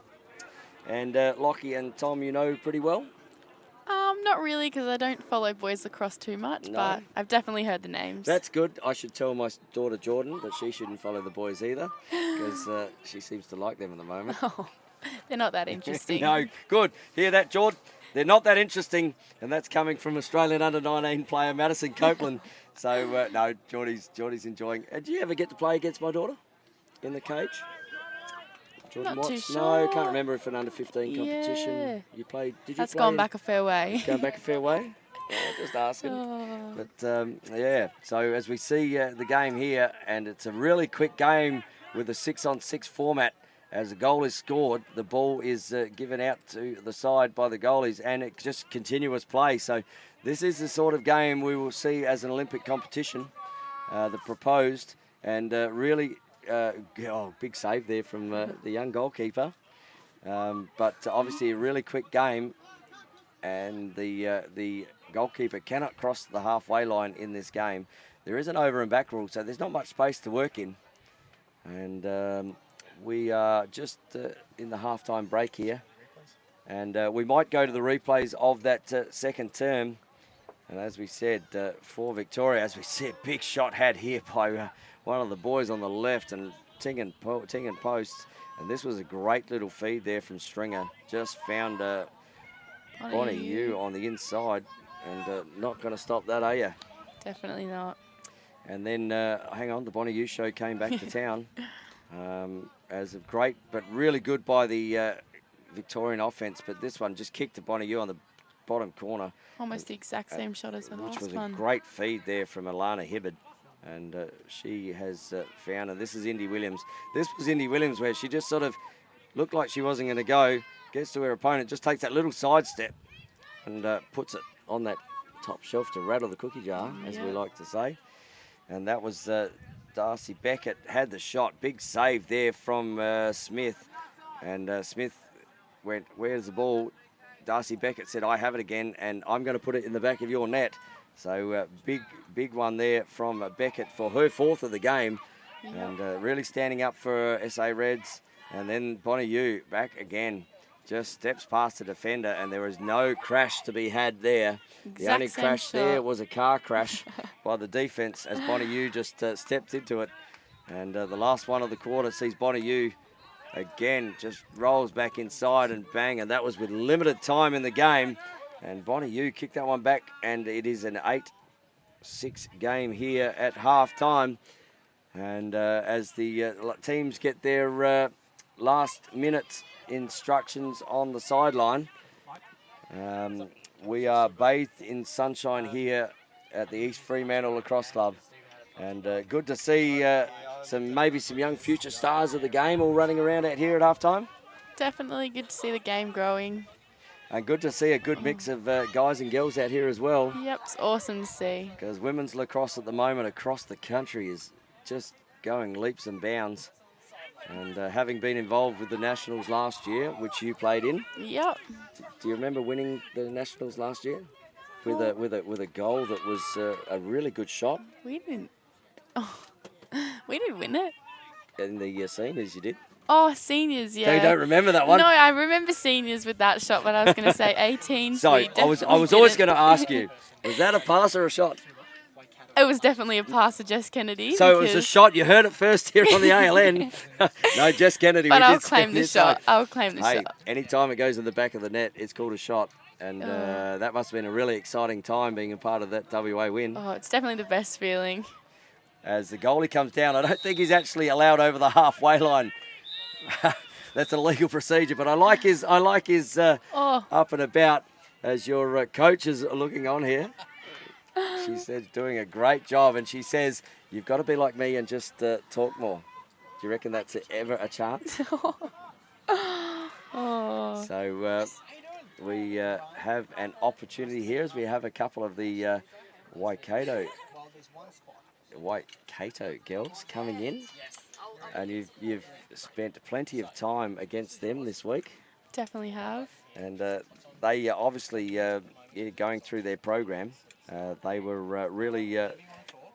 And Lockie and Tom, you know pretty well? Not really, because I don't follow boys lacrosse too much, but I've definitely heard the names. That's good. I should tell my daughter Jordan that she shouldn't follow the boys either, because she seems to like them at the moment. Oh, they're not that interesting. No, good. Hear that, Jordan? They're not that interesting, and that's coming from Australian under-19 player Madison Copeland. So, no, Geordie's enjoying. Do you ever get to play against my daughter in the cage? Jordan Not Watts? too sure. No, can't remember if an under-15 competition. Yeah. You played, did you That's play? gone back a fair way. Going back a fair way? Just asking. Oh. But, yeah, so as we see the game here, and it's a really quick game with a 6-on-6 format. As a goal is scored, the ball is given out to the side by the goalies, and it's just continuous play. So this is the sort of game we will see as an Olympic competition, the proposed, and really, big save there from the young goalkeeper. But obviously a really quick game, and the goalkeeper cannot cross the halfway line in this game. There is an over and back rule, so there's not much space to work in. And we are just in the halftime break here, and we might go to the replays of that second term. And as we said, for Victoria, as we said, big shot had here by one of the boys on the left, and Ting posts. And this was a great little feed there from Stringer. Just found Bonnie Yu on the inside, and not going to stop that, are you? Definitely not. And then, hang on, the Bonnie Yu show came back to town. As a great, but really good by the Victorian offence. But this one just kicked to Bonnie Yu on the bottom corner. Almost the exact same shot as the last one. Which was a great feed there from Alana Hibbard. And she has found, and this is Indy Williams. This was Indy Williams where she just sort of looked like she wasn't going to go, gets to her opponent, just takes that little sidestep and puts it on that top shelf to rattle the cookie jar, as we like to say. And that was Darcy Beckett had the shot. Big save there from Smith. And Smith went, where's the ball? Darcy Beckett said, I have it again, and I'm going to put it in the back of your net. So big one there from Beckett for her fourth of the game. Yep. And really standing up for SA Reds. And then Bonnie Yu back again. Just steps past the defender, and there is no crash to be had there. The only crash there was a car crash by the defence as Bonnie Yu just stepped into it. And the last one of the quarter sees Bonnie Yu again just rolls back inside and bang, and that was with limited time in the game. And Bonnie Yu kicked that one back, and it is an 8-6 game here at half-time. And as the teams get their last minute instructions on the sideline, we are bathed in sunshine here at the East Fremantle Lacrosse Club. And good to see maybe some young future stars of the game all running around out here at half-time. Definitely good to see the game growing. And good to see a good mix of guys and girls out here as well. Yep, it's awesome to see. Because women's lacrosse at the moment across the country is just going leaps and bounds. And having been involved with the Nationals last year, which you played in. Yep. Do you remember winning the Nationals last year with a goal that was a really good shot? We didn't. Oh, we didn't win it. In the seniors, you did. Oh, seniors, yeah. So you don't remember that one? No, I remember seniors with that shot, but I was going to say 18. So I was always going to ask you, was that a pass or a shot? It was definitely a pass to Jess Kennedy. So it was a shot. You heard it first here on the ALN. No, Jess Kennedy. But I'll claim the shot. I'll claim the shot. Anytime it goes in the back of the net, it's called a shot. And that must have been a really exciting time being a part of that WA win. Oh, it's definitely the best feeling. As the goalie comes down, I don't think he's actually allowed over the halfway line. That's a legal procedure, but I like his up and about as your coach is looking on here. She says doing a great job, and she says you've got to be like me and just talk more. Do you reckon that's ever a chance? Oh. So we have an opportunity here as we have a couple of the Waikato girls coming in. And you've spent plenty of time against them this week. Definitely have. And they obviously, going through their program, they were really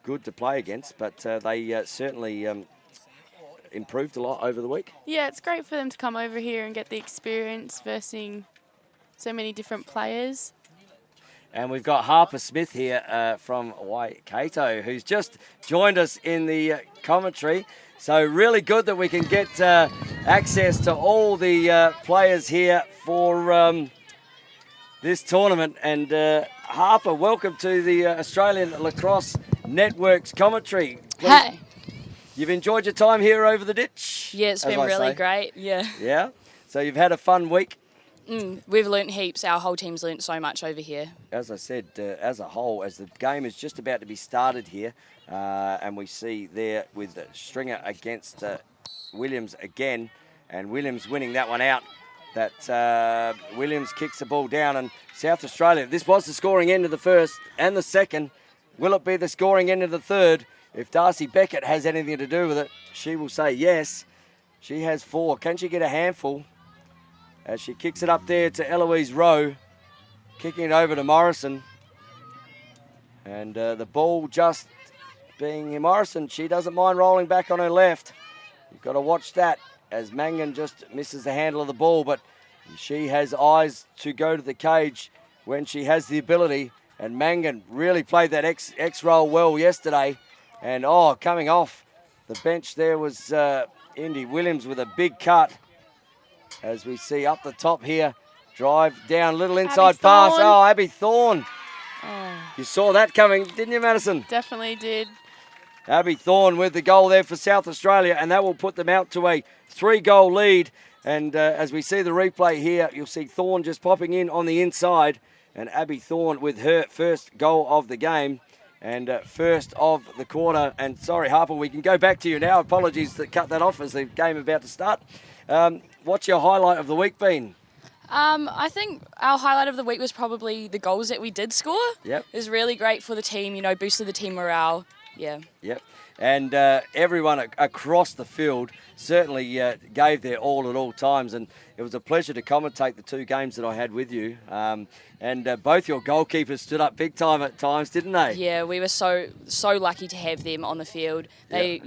good to play against, but they certainly improved a lot over the week. Yeah, it's great for them to come over here and get the experience versing so many different players. And we've got Harper Smith here from Waikato, who's just joined us in the commentary. So really good that we can get access to all the players here for this tournament. And Harper, welcome to the Australian Lacrosse Network's commentary. Please. Hey. You've enjoyed your time here over the ditch? Yeah, it's been really great, yeah. Yeah? So you've had a fun week? We've learnt heaps. Our whole team's learnt so much over here. As I said, as a whole, as the game is just about to be started here, and we see there with Stringer against Williams again, and Williams winning that one out, that Williams kicks the ball down, and South Australia, this was the scoring end of the first and the second. Will it be the scoring end of the third? If Darcy Beckett has anything to do with it, she will say yes. She has 4. Can she get a handful? As she kicks it up there to Eloise Rowe, kicking it over to Morrison. And the ball just being Morrison, she doesn't mind rolling back on her left. You've got to watch that as Mangan just misses the handle of the ball, but she has eyes to go to the cage when she has the ability. And Mangan really played that X roll well yesterday. And coming off the bench there was Indy Williams with a big cut. As we see up the top here, drive down, little inside pass. Abby Thorne. You saw that coming, didn't you, Madison? Definitely did. Abby Thorne with the goal there for South Australia, and that will put them out to a 3-goal lead. And as we see the replay here, you'll see Thorne just popping in on the inside, and Abby Thorne with her first goal of the game and first of the quarter. And sorry, Harper, we can go back to you now. Apologies to cut that off as the game about to start. What's your highlight of the week been? I think our highlight of the week was probably the goals that we did score. Yep. It was really great for the team, boosted the team morale. Yeah. Yep. And everyone across the field certainly gave their all at all times. And it was a pleasure to commentate the 2 games that I had with you. And both your goalkeepers stood up big time at times, didn't they? Yeah, we were so lucky to have them on the field. They,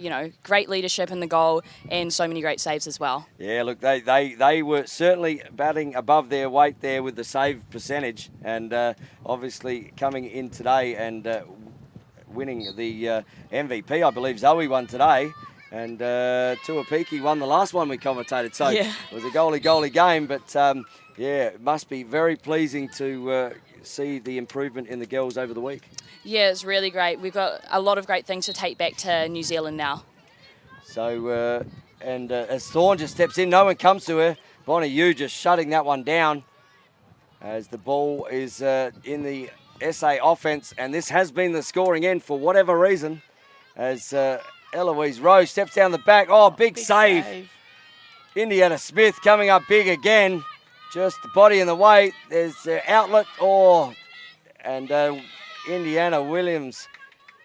great leadership in the goal and so many great saves as well. Yeah, look, they were certainly batting above their weight there with the save percentage. And obviously coming in today and winning the MVP. I believe Zoe won today, and Tuapiki won the last one we commentated. So yeah. It was a goalie game, but it must be very pleasing to see the improvement in the girls over the week. Yeah, it's really great. We've got a lot of great things to take back to New Zealand now. So, as Thorne just steps in, no one comes to her. Bonnie Yu just shutting that one down as the ball is in the SA offense, and this has been the scoring end for whatever reason, as Eloise Rowe steps down the back. Big save. Indiana Smith coming up big again. Just the body in the way. There's the outlet. And Indiana Williams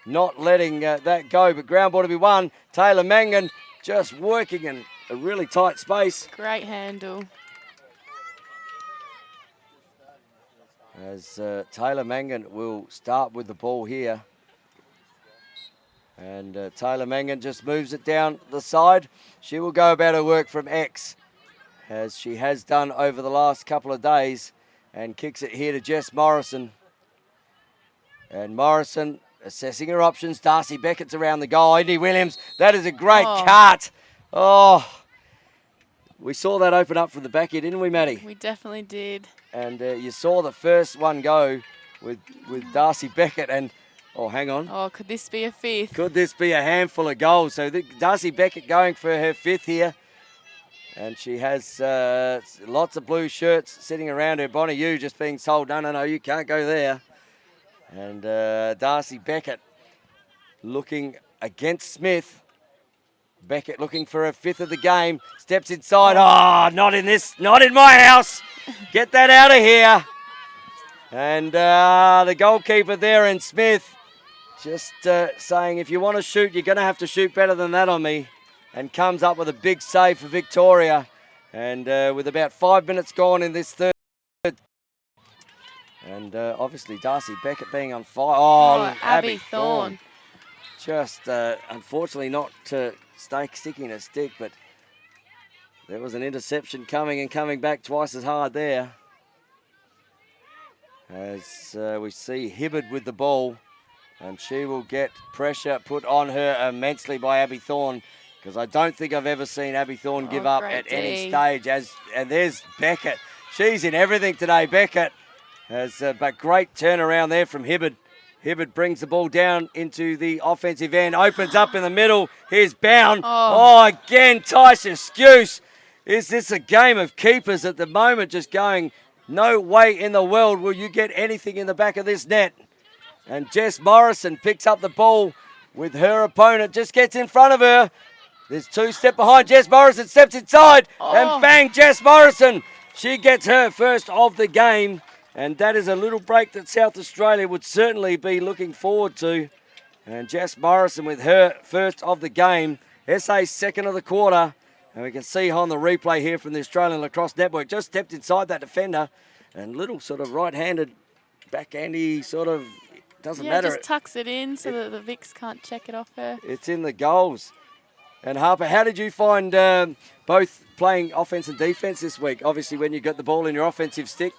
not letting that go, but ground ball to be won. Taylor Mangan just working in a really tight space. Great handle. As Taylor Mangan will start with the ball here. And Taylor Mangan just moves it down the side. She will go about her work from X, as she has done over the last couple of days, and kicks it here to Jess Morrison. And Morrison assessing her options. Darcy Beckett's around the goal. Indy Williams, that is a great cut. We saw that open up from the back here, didn't we, Maddie? We definitely did. And you saw the first one go with Darcy Beckett, and hang on. Could this be a 5th? Could this be a handful of goals? So Darcy Beckett going for her 5th here, and she has lots of blue shirts sitting around her. Bonnie Yu just being told, no, you can't go there. And Darcy Beckett looking against Smith. Beckett looking for her 5th of the game. Steps inside. Not in my house. Get that out of here. And the goalkeeper there in Smith just saying, if you want to shoot, you're going to have to shoot better than that on me. And comes up with a big save for Victoria. And with about 5 minutes gone in this third. And obviously Darcy Beckett being on fire. Abby Thorne. Just unfortunately not sticking a stick, but there was an interception coming back twice as hard there. As we see Hibbard with the ball, and she will get pressure put on her immensely by Abby Thorne, because I don't think I've ever seen Abby Thorne give up at any stage. And there's Beckett. She's in everything today, Beckett. But great turnaround there from Hibbard. Hibbard brings the ball down into the offensive end, opens up in the middle. Here's Bound. Again, Tyson Skuse Is this a game of keepers at the moment? Just going, no way in the world will you get anything in the back of this net. And Jess Morrison picks up the ball with her opponent, just gets in front of her. There's 2 step behind. Jess Morrison steps inside and bang, Jess Morrison. She gets her first of the game. And that is a little break that South Australia would certainly be looking forward to. And Jess Morrison with her first of the game. SA second of the quarter. And we can see on the replay here from the Australian Lacrosse Network, just stepped inside that defender. And little sort of right-handed, backhandy sort of, doesn't matter. Yeah, just tucks it in so that the VICs can't check it off her. It's in the goals. And Harper, how did you find both playing offense and defense this week? Obviously, when you got the ball in your offensive stick,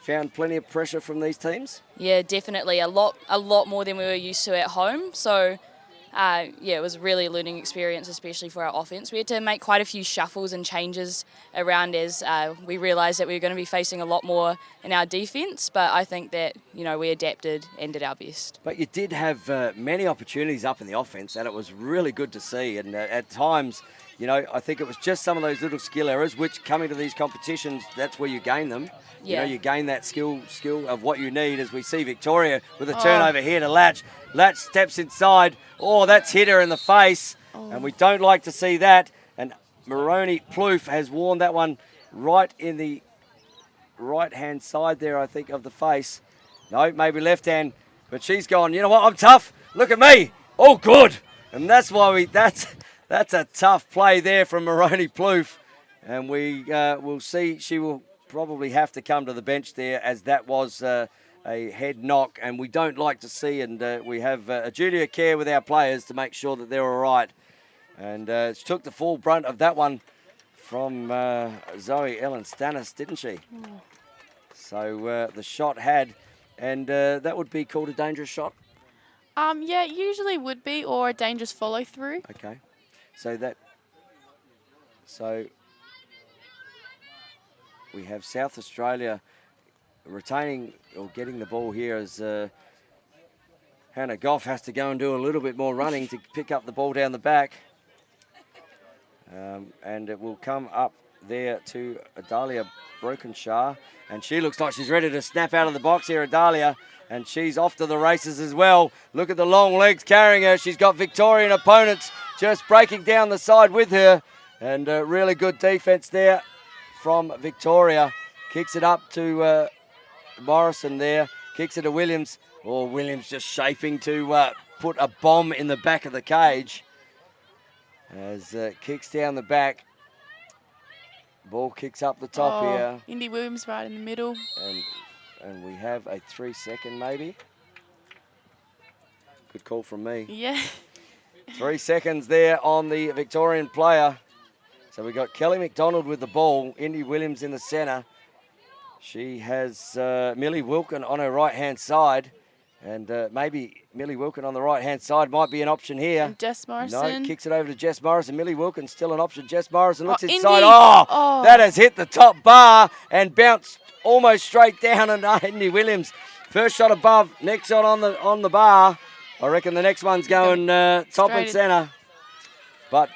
found plenty of pressure from these teams? Yeah, definitely. A lot more than we were used to at home. So, it was really a learning experience, especially for our offense. We had to make quite a few shuffles and changes around as we realised that we were going to be facing a lot more in our defence. But I think that, we adapted and did our best. But you did have many opportunities up in the offense, and it was really good to see. And at times, I think it was just some of those little skill errors, which coming to these competitions, that's where you gain them. Yeah. You gain that skill of what you need, as we see Victoria with a turnover here to Latch. Latch steps inside. Oh, that's hit her in the face. And we don't like to see that. And Maroney Plouffe has worn that one right in the right-hand side there, I think, of the face. No, maybe left hand. But she's gone, you know what, I'm tough. Look at me. Oh, good. And that's why that's a tough play there from Maroney Plouffe. And we will see she will probably have to come to the bench there, as that was a head knock, and we don't like to see, and we have a duty of care with our players to make sure that they're all right. And she took the full brunt of that one from Zoe Ellen Stannis, didn't she? So the shot had, and that would be called a dangerous shot? Yeah, it usually would be, or a dangerous follow through. Okay. So we have South Australia retaining or getting the ball here, as Hannah Goff has to go and do a little bit more running to pick up the ball down the back. And it will come up there to Adalia Brokenshire. And she looks like she's ready to snap out of the box here, Adalia. And she's off to the races as well. Look at the long legs carrying her. She's got Victorian opponents just breaking down the side with her. And really good defence there from Victoria. Kicks it up to Morrison there. Kicks it to Williams. Oh, Williams just shaping to put a bomb in the back of the cage. As kicks down the back. Ball kicks up the top here. Indy Williams right in the middle. And we have a 3-second maybe. Good call from me. Yeah. 3 seconds there on the Victorian player. So we got Kelly McDonald with the ball. Indy Williams in the centre. She has Millie Wilkin on her right-hand side. And maybe Millie Wilkin on the right-hand side might be an option here. And Jess Morrison. No, kicks it over to Jess Morrison. Millie Wilkin still an option. Jess Morrison looks Indy. inside. Oh, that has hit the top bar and bounced almost straight down. And Indy Williams, first shot above, next shot on the bar. I reckon the next one's going top and centre. But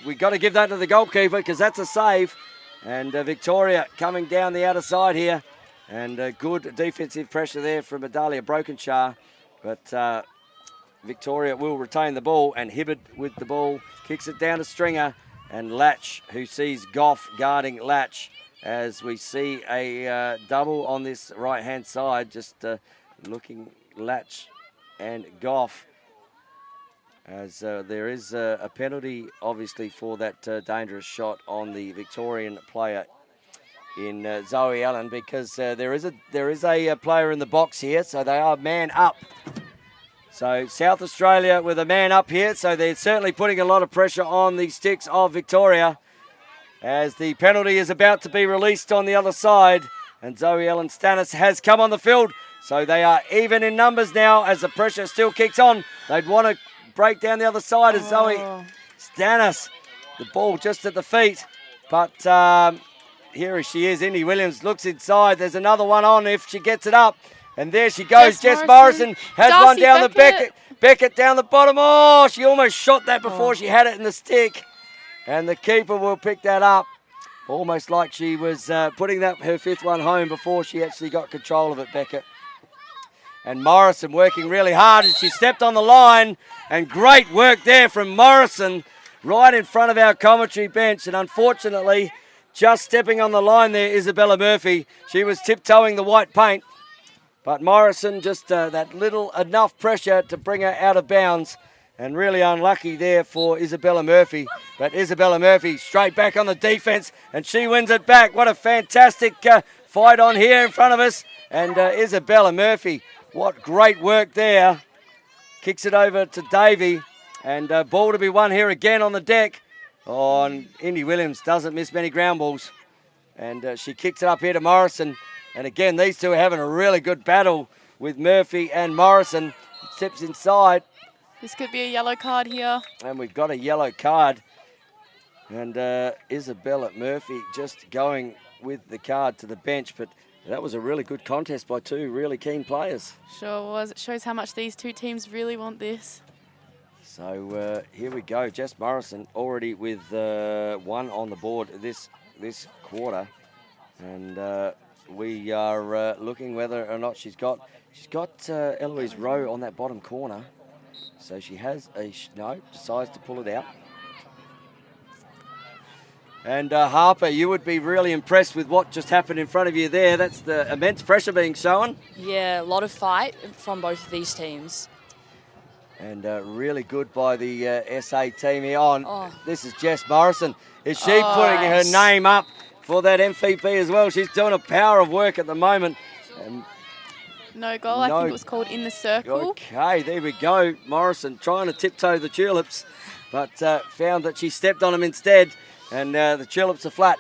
we got to give that to the goalkeeper, because that's a save. And Victoria coming down the outer side here. And good defensive pressure there from Adalia Brokenshire. But Victoria will retain the ball, and Hibbard with the ball kicks it down to Stringer. And Latch, who sees Goff guarding Latch, as we see a double on this right-hand side. Just looking Latch and Goff, as there is a penalty, obviously, for that dangerous shot on the Victorian player in Zoe Allen, because there is a player in the box here, so they are man up. So South Australia with a man up here, so they're certainly putting a lot of pressure on the sticks of Victoria, as the penalty is about to be released on the other side, and Zoe Ellen Stannis has come on the field, so they are even in numbers now as the pressure still kicks on. They'd want to break down the other side as Zoe Stannis, the ball just at the feet, but here she is. Indy Williams looks inside. There's another one on if she gets it up. And there she goes. Jess Morrison has Darcy one down Beckett. the Beckett down the bottom. Oh, she almost shot that before she had it in the stick. And the keeper will pick that up. Almost like she was putting her 5th one home before she actually got control of it, Beckett. And Morrison working really hard, and she stepped on the line. And great work there from Morrison right in front of our commentary bench. And unfortunately, just stepping on the line there, Isabella Murphy. She was tiptoeing the white paint. But Morrison, just that little enough pressure to bring her out of bounds. And really unlucky there for Isabella Murphy. But Isabella Murphy straight back on the defense, and she wins it back. What a fantastic fight on here in front of us. And Isabella Murphy, what great work there. Kicks it over to Davey, and ball to be won here again on the deck. Oh, and Indy Williams doesn't miss many ground balls. And she kicks it up here to Morrison. And again, these two are having a really good battle with Murphy and Morrison. Steps inside. This could be a yellow card here. And we've got a yellow card. And Isabella Murphy just going with the card to the bench. But that was a really good contest by two really keen players. Sure was. It shows how much these two teams really want this. So here we go. Jess Morrison already with 1 on the board this quarter. And we are looking whether or not she's got Eloise Rowe on that bottom corner. So she has decides to pull it out. And Harper, you would be really impressed with what just happened in front of you there. That's the immense pressure being shown. Yeah, a lot of fight from both of these teams. And really good by the SA team here on. Oh. This is Jess Morrison. Is she putting her name up for that MVP as well? She's doing a power of work at the moment. No goal. I think it was called in the circle. Okay, there we go. Morrison trying to tiptoe the tulips, but found that she stepped on them instead, and the tulips are flat.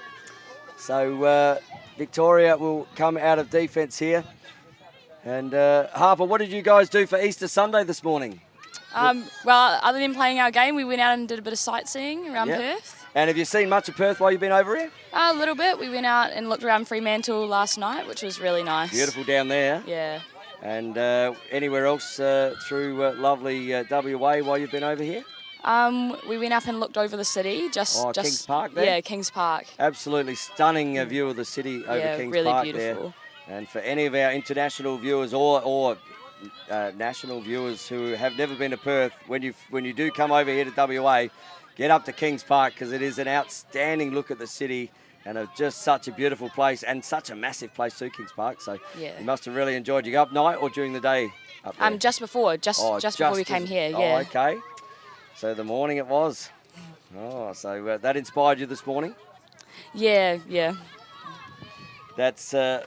So Victoria will come out of defence here. And Harper, what did you guys do for Easter Sunday this morning? Well, other than playing our game, we went out and did a bit of sightseeing around Perth. And have you seen much of Perth while you've been over here? A little bit. We went out and looked around Fremantle last night, which was really nice. Beautiful down there. Yeah. And anywhere else through lovely WA while you've been over here? We went up and looked over the city. Kings Park there? Yeah, Kings Park. Absolutely stunning view of the city over Kings really Park beautiful. There. And for any of our international viewers or national viewers who have never been to Perth, when you do come over here to WA, get up to Kings Park, because it is an outstanding look at the city and just such a beautiful place and such a massive place too, Kings Park. So you must have really enjoyed. You go up night or during the day up there? Just before we came here. Yeah. Oh, okay. So the morning it was. Oh, so that inspired you this morning? Yeah. That's back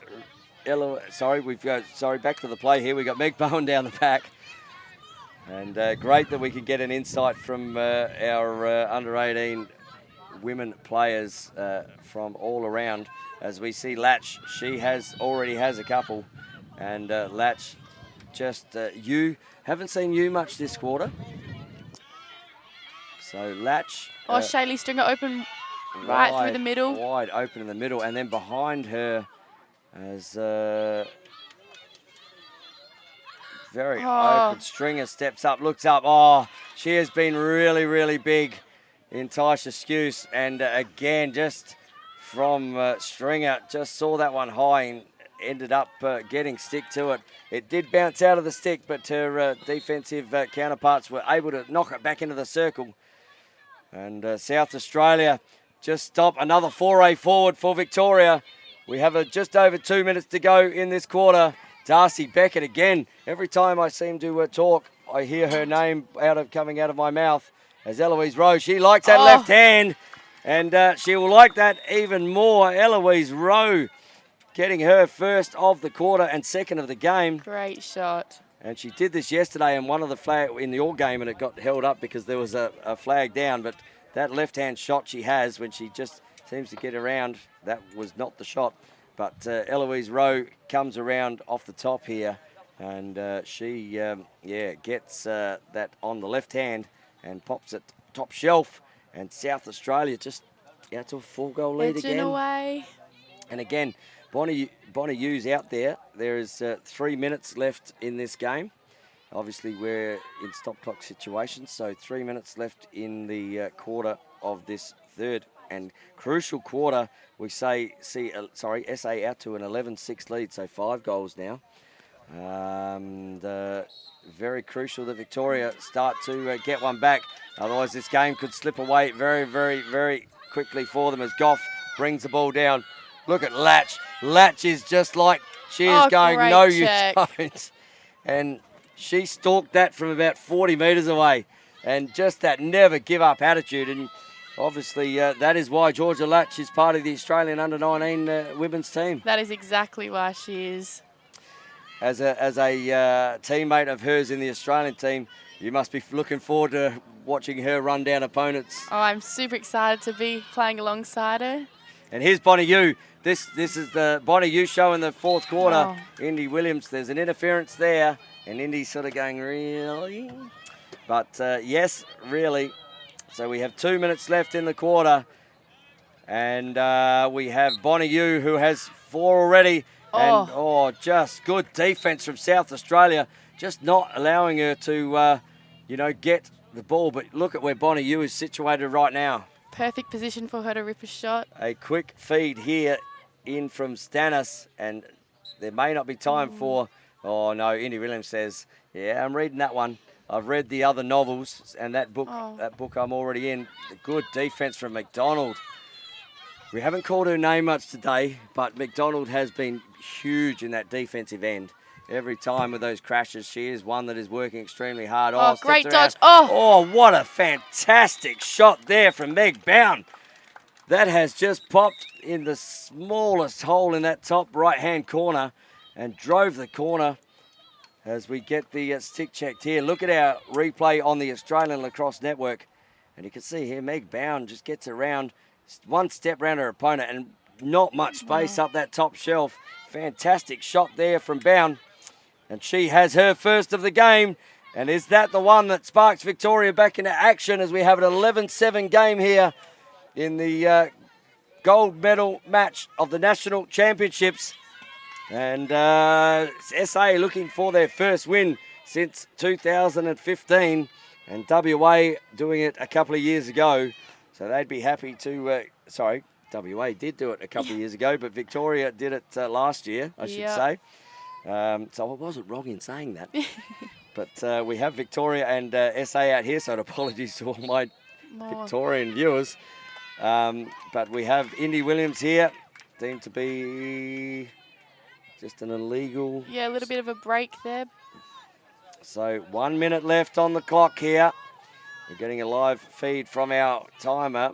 to the play here. We got Meg Bowen down the back. And great that we can get an insight from our under-18 women players from all around. As we see Latch, she already has a couple. And Latch, you haven't seen you much this quarter. So Latch. Shaylee Stringer open right through the middle. Wide open in the middle. And then behind her as very open. Stringer steps up, looks up. Oh, she has been really, really big in Taisha Skuse. And again, just from Stringer, just saw that one high and ended up getting stick to it. It did bounce out of the stick, but her defensive counterparts were able to knock it back into the circle. And South Australia just stop. Another foray forward for Victoria. We have just over 2 minutes to go in this quarter. Darcy Beckett again. Every time I seem to talk, I hear her name coming out of my mouth as Eloise Rowe. She likes that left hand, and she will like that even more. Eloise Rowe getting her first of the quarter and second of the game. Great shot. And she did this yesterday in one of the flag in the all game, and it got held up because there was a flag down. But that left-hand shot she has when she just seems to get around, that was not the shot. But Eloise Rowe comes around off the top here, and she gets that on the left hand and pops it top shelf. And South Australia just out to a 4-goal lead again. Away. And again, Bonnie Hughes out there. There is 3 minutes left in this game. Obviously, we're in stop clock situations, so 3 minutes left in the quarter of this third and crucial quarter. We SA out to an 11-6 lead, so 5 goals now. Very crucial that Victoria start to get one back. Otherwise, this game could slip away very, very, very quickly for them as Goff brings the ball down. Look at Latch. Latch is just like she is going, no, you don't. And she stalked that from about 40 metres away. And just that never give up attitude. And obviously, that is why Georgia Latch is part of the Australian under-19 women's team. That is exactly why she is. As a teammate of hers in the Australian team, you must be looking forward to watching her run down opponents. Oh, I'm super excited to be playing alongside her. And here's Bonnie Yu. This is the Bonnie Yu show in the fourth quarter. Oh. Indy Williams, there's an interference there, and Indy's sort of going, really? But yes, really. So we have 2 minutes left in the quarter, and we have Bonnie Yu, who has 4 already. And, just good defence from South Australia, just not allowing her to, get the ball. But look at where Bonnie Yu is situated right now. Perfect position for her to rip a shot. A quick feed here in from Stannis, and there may not be time for... Oh, no, Indy Williams says, yeah, I'm reading that one. I've read the other novels, and that book I'm already in. Good defence from McDonald. We haven't called her name much today, but McDonald has been huge in that defensive end. Every time with those crashes, she is one that is working extremely hard. Oh, great dodge. Oh, what a fantastic shot there from Meg Bound. That has just popped in the smallest hole in that top right-hand corner and drove the corner as we get the stick checked here. Look at our replay on the Australian Lacrosse Network. And you can see here, Meg Bound just gets around one step around her opponent and not much space up that top shelf. Fantastic shot there from Bound. And she has her first of the game. And is that the one that sparks Victoria back into action as we have an 11-7 game here in the gold medal match of the National Championships. And SA looking for their first win since 2015. And WA doing it a couple of years ago. So they'd be happy to, WA did do it a couple of years ago, but Victoria did it last year, I should say. So I wasn't wrong in saying that. But we have Victoria and SA out here, so apologies to all my Victorian viewers. But we have Indy Williams here, deemed to be just an illegal. Yeah, a little bit of a break there. So 1 minute left on the clock here. We're getting a live feed from our timer.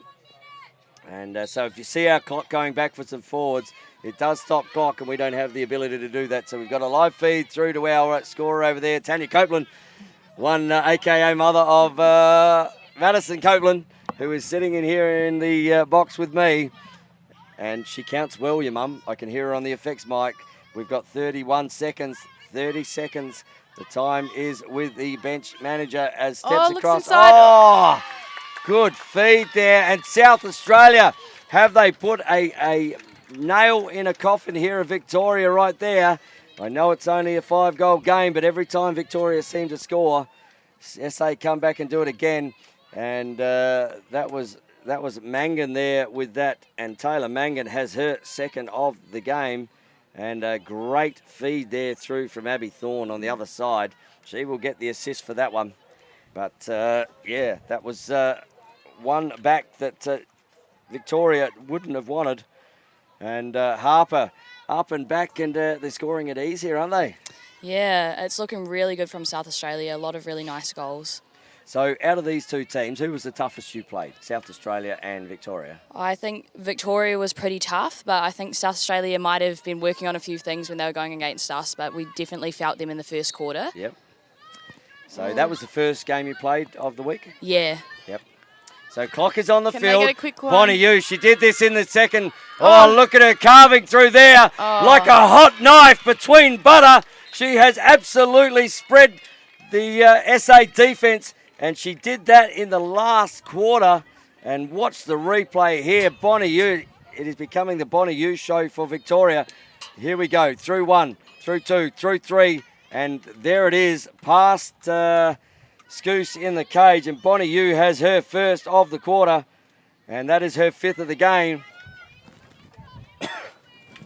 And so if you see our clock going backwards and forwards, it does stop clock, and we don't have the ability to do that. So we've got a live feed through to our scorer over there, Tanya Copeland, one a.k.a. mother of Madison Copeland, who is sitting in here in the box with me. And she counts well, your mum. I can hear her on the effects mic. We've got 31 seconds, 30 seconds. The time is with the bench manager as steps across. Oh, good feed there. And South Australia, have they put a nail in a coffin here of Victoria right there? I know it's only a 5-goal game, but every time Victoria seemed to score, SA come back and do it again. And that was Mangan there with that. And Taylor Mangan has her second of the game. And a great feed there through from Abby Thorne on the other side. She will get the assist for that one. But, yeah, that was one back that Victoria wouldn't have wanted. And Harper up and back, and they're scoring at ease here, aren't they? Yeah, it's looking really good from South Australia. A lot of really nice goals. So out of these two teams, who was the toughest you played, South Australia and Victoria? I think Victoria was pretty tough, but I think South Australia might have been working on a few things when they were going against us, but we definitely felt them in the first quarter. Yep. So that was the first game you played of the week? Yeah. Yep. So clock is on the Can field. they get a quick one? Bonnie Yu, she did this in the second. Oh, look at her carving through there like a hot knife between butter. She has absolutely spread the SA defence. And she did that in the last quarter. And watch the replay here. Bonnie Yu, it is becoming the Bonnie Yu show for Victoria. Here we go. Through 1, through 2, through 3. And there it is. Past Scoose in the cage. And Bonnie Yu has her first of the quarter. And that is her 5th of the game.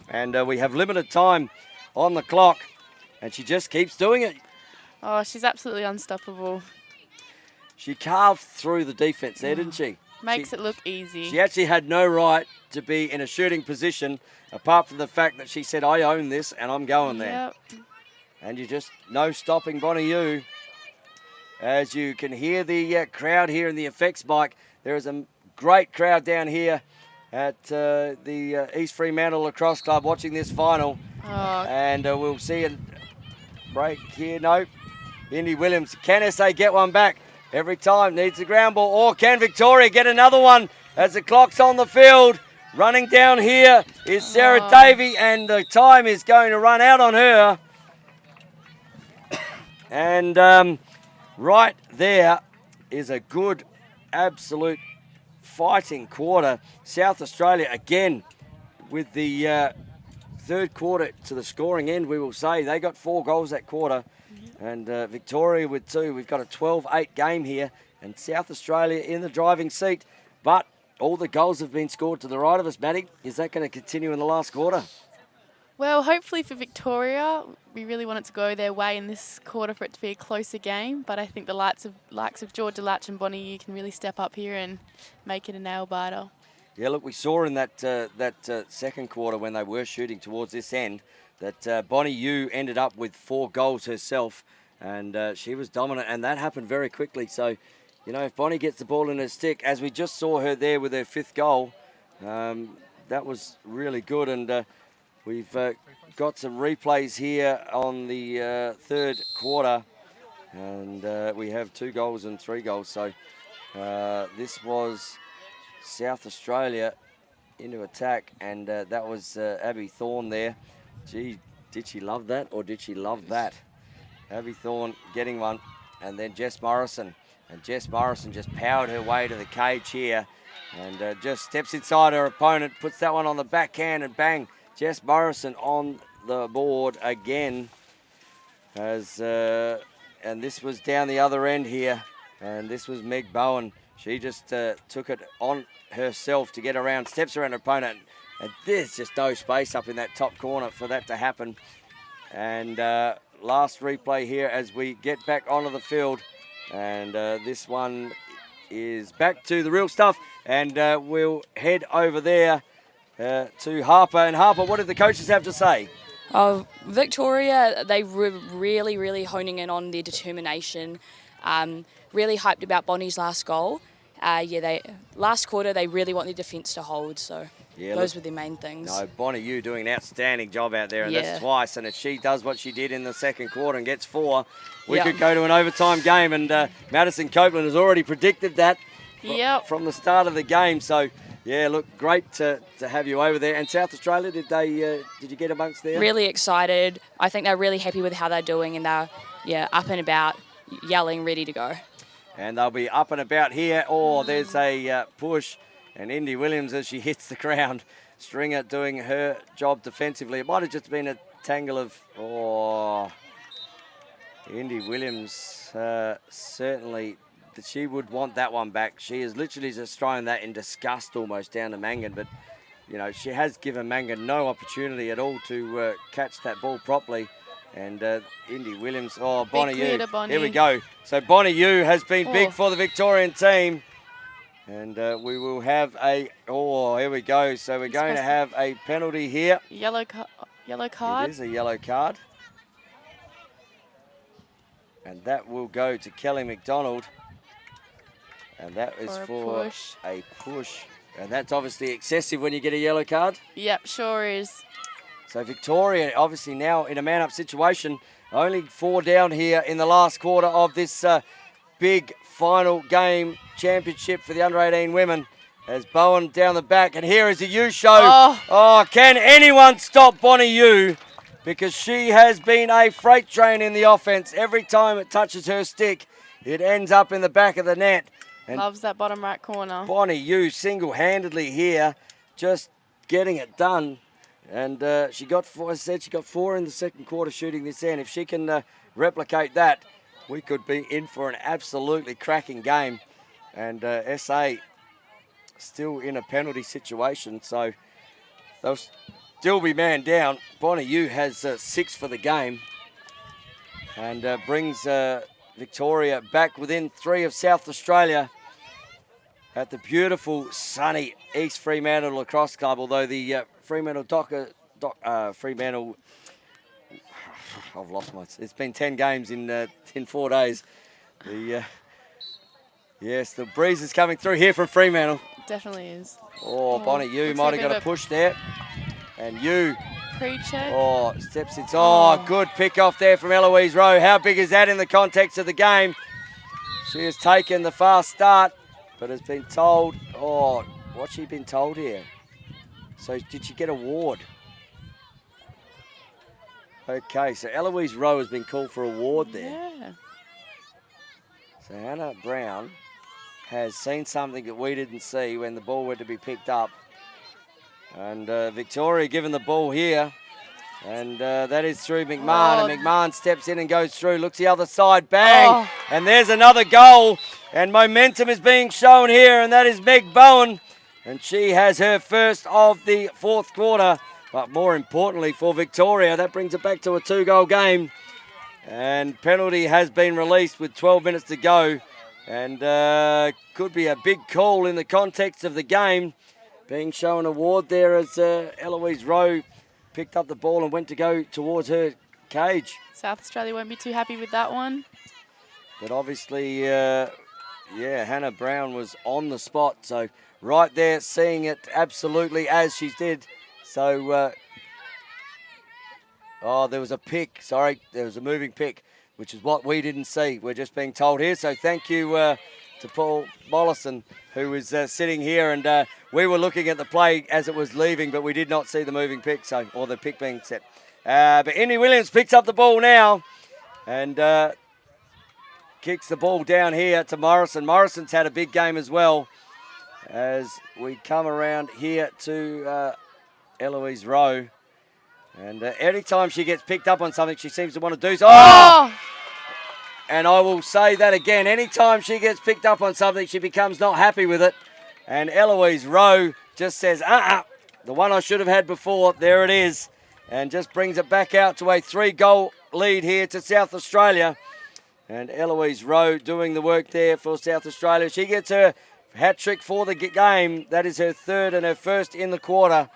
And we have limited time on the clock. And she just keeps doing it. Oh, she's absolutely unstoppable. She carved through the defence there, didn't she? Makes it look easy. She actually had no right to be in a shooting position, apart from the fact that she said, I own this and I'm going there. Yep. And you just no stopping Bonnie Yu. As you can hear the crowd here in the effects mic, there is a great crowd down here at the East Fremantle Lacrosse Club watching this final. Oh. And we'll see a break here. No. Indy Williams. Can SA get one back? Every time needs a ground ball. Or can Victoria get another one as the clock's on the field? Running down here is Sarah Davey, and the time is going to run out on her. And right there is a good, absolute fighting quarter. South Australia again with the third quarter to the scoring end, we will say. They got 4 goals that quarter. And Victoria with 2. We've got a 12-8 game here. And South Australia in the driving seat. But all the goals have been scored to the right of us, Maddie. Is that going to continue in the last quarter? Well, hopefully for Victoria, we really want it to go their way in this quarter for it to be a closer game. But I think the likes of Georgia Latch and Bonnie Yu can really step up here and make it a nail-biter. Yeah, look, we saw in that second quarter when they were shooting towards this end that Bonnie Yu ended up with 4 goals herself, and she was dominant, and that happened very quickly. So, you know, if Bonnie gets the ball in her stick, as we just saw her there with her 5th goal, that was really good. And we've got some replays here on the third quarter, and we have 2 goals and 3 goals. So this was South Australia into attack, and that was Abby Thorne there. Gee, did she love that, or did she love that? Abby Thorne getting one, and then Jess Morrison. And Jess Morrison just powered her way to the cage here, and just steps inside her opponent, puts that one on the backhand, and bang, Jess Morrison on the board again. As and this was down the other end here, and this was Meg Bowen. She just took it on herself to get around, steps around her opponent, and there's just no space up in that top corner for that to happen. And last replay here as we get back onto the field, and this one is back to the real stuff, and we'll head over there to Harper. And Harper, what did the coaches have to say? Victoria, they were really, really honing in on their determination. Really hyped about Bonnie's last goal. Last quarter, they really want their defence to hold, so those were their main things. No, Bonnie Yu doing an outstanding job out there, and that's twice. And if she does what she did in the second quarter and gets 4, we could go to an overtime game. And Madison Copeland has already predicted that from the start of the game. So, yeah, look, great to have you over there. And South Australia, did you get amongst there? Really excited. I think they're really happy with how they're doing, and they're up and about, yelling, ready to go. And they'll be up and about here. Oh, there's a push. And Indy Williams, as she hits the ground, Stringer doing her job defensively. It might have just been a tangle of, Indy Williams certainly, she would want that one back. She is literally just throwing that in disgust almost down to Mangan. But, you know, she has given Mangan no opportunity at all to catch that ball properly. And Indy Williams, Bonnie Yu, here we go. So Bonnie Yu has been big for the Victorian team. And we will have here we go. So we're going to have a penalty here. Yellow card. It is a yellow card. And that will go to Kelly McDonald. And that is for a push. And that's obviously excessive when you get a yellow card. Yep, sure is. So Victoria obviously now in a man-up situation. Only 4 down here in the last quarter of this big final game championship for the under-18 women. As Bowen down the back, and here is a Yu show. Can anyone stop Bonnie Yu? Because she has been a freight train in the offense. Every time it touches her stick, it ends up in the back of the net. And loves that bottom right corner. Bonnie Yu single-handedly here, just getting it done. And she got 4, as I said, she got 4 in the second quarter shooting this end. If she can replicate that, we could be in for an absolutely cracking game. And SA still in a penalty situation, so they'll still be man down. Bonnie U has 6 for the game and brings Victoria back within 3 of South Australia at the beautiful, sunny East Fremantle Lacrosse Club, although the Fremantle Fremantle, I've lost my, it's been 10 games in 4 days. Yes, the breeze is coming through here from Fremantle. Definitely is. Oh, Bonnie U looks might like have got a push there. And U, Pre-check. oh, steps in. Oh, good pick off there from Eloise Rowe. How big is that in the context of the game? She has taken the fast start, but has been told, oh, what's she been told here? So did she get a ward? Okay, so Eloise Rowe has been called for a ward there. Yeah. So Hannah Brown has seen something that we didn't see when the ball went to be picked up. And Victoria given the ball here. And that is through McMahon. Oh. And McMahon steps in and goes through. Looks the other side. Bang. Oh. And there's another goal. And momentum is being shown here. And that is Meg Bowen. And she has her first of the 4th quarter. But more importantly for Victoria, that brings it back to a 2-goal game. And penalty has been released with 12 minutes to go. And could be a big call in the context of the game. Being shown a ward there as Eloise Rowe picked up the ball and went to go towards her cage. South Australia won't be too happy with that one. But obviously, Hannah Brown was on the spot. So right there, seeing it absolutely as she did. So, there was a pick. Sorry, there was a moving pick, which is what we didn't see. We're just being told here. So thank you to Paul Mollison, who was sitting here. And we were looking at the play as it was leaving, but we did not see the moving pick, or the pick being set. But Indy Williams picks up the ball now and kicks the ball down here to Morrison. Morrison's had a big game as well as we come around here to Eloise Rowe. And anytime she gets picked up on something, she seems to want to do so. Oh! And I will say that again. Anytime she gets picked up on something, she becomes not happy with it. And Eloise Rowe just says, the one I should have had before, there it is. And just brings it back out to a 3-goal lead here to South Australia. And Eloise Rowe doing the work there for South Australia. She gets her hat-trick for the game. That is her 3rd and her 1st in the quarter.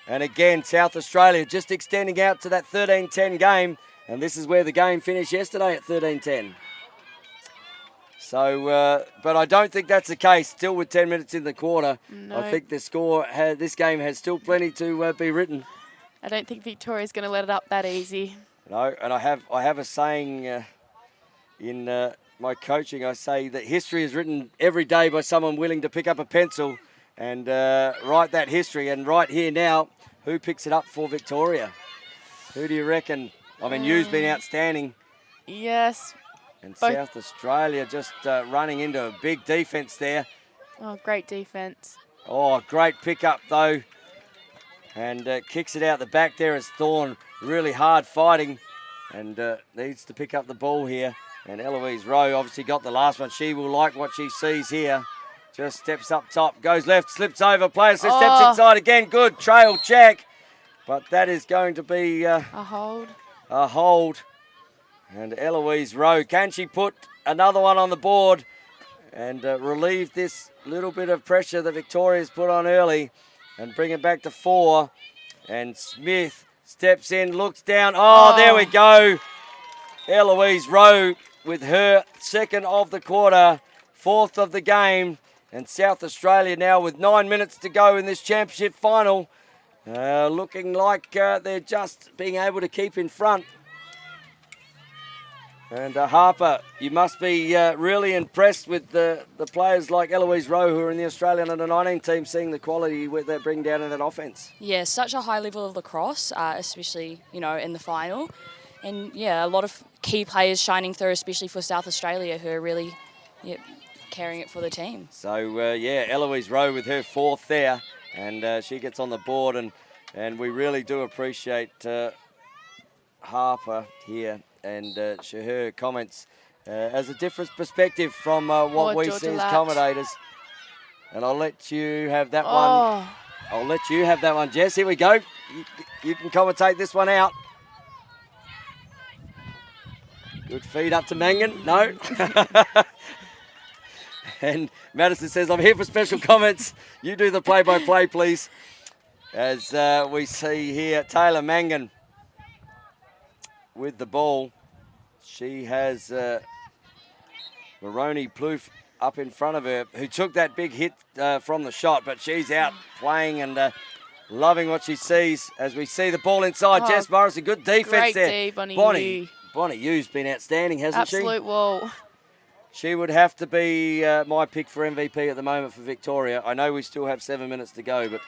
And again, South Australia just extending out to that 13-10 game. And this is where the game finished yesterday at 13-10. So, but I don't think that's the case. Still with 10 minutes in the quarter. No. I think the score, this game has still plenty to be written. I don't think Victoria's going to let it up that easy. No, and I have a saying in my coaching. I say that history is written every day by someone willing to pick up a pencil and write that history. And right here now, who picks it up for Victoria? Who do you reckon? I mean, you've been outstanding. Yes. And South Australia just running into a big defence there. Oh, great defence. Oh, great pickup though. And kicks it out the back there as Thorne, really hard fighting. And needs to pick up the ball here. And Eloise Rowe obviously got the last one. She will like what she sees here. Just steps up top, goes left, slips over, player steps inside again. Good trail check. But that is going to be a hold. A hold. And Eloise Rowe, can she put another one on the board and relieve this little bit of pressure that Victoria's put on early and bring it back to 4? And Smith steps in, looks down. Oh, there we go. Eloise Rowe with her 2nd of the quarter, 4th of the game. And South Australia now with 9 minutes to go in this championship final. Looking like they're just being able to keep in front. And Harper, you must be really impressed with the players like Eloise Rowe who are in the Australian under-19 team, seeing the quality they bring down in that offence. Yeah, such a high level of lacrosse, especially, in the final. And, yeah, a lot of key players shining through, especially for South Australia, who are really carrying it for the team. So, Eloise Rowe with her 4th there, and she gets on the board, and we really do appreciate Harper here and her comments as a different perspective from what we see as commentators. And I'll let you have that one. Oh, I'll let you have that one, Jess. Here we go. You can commentate this one out. Good feed up to Mangan. No. And Madison says, I'm here for special comments. You do the play-by-play, please. As we see here, Taylor Mangan with the ball. She has Moroni Plouffe up in front of her, who took that big hit from the shot, but she's out playing and loving what she sees as we see the ball inside. Oh, Jess Morrison, good defense great there. D, Bonnie. Bonnie Yu's been outstanding, hasn't she? Absolute wall. She would have to be my pick for MVP at the moment for Victoria. I know we still have 7 minutes to go, but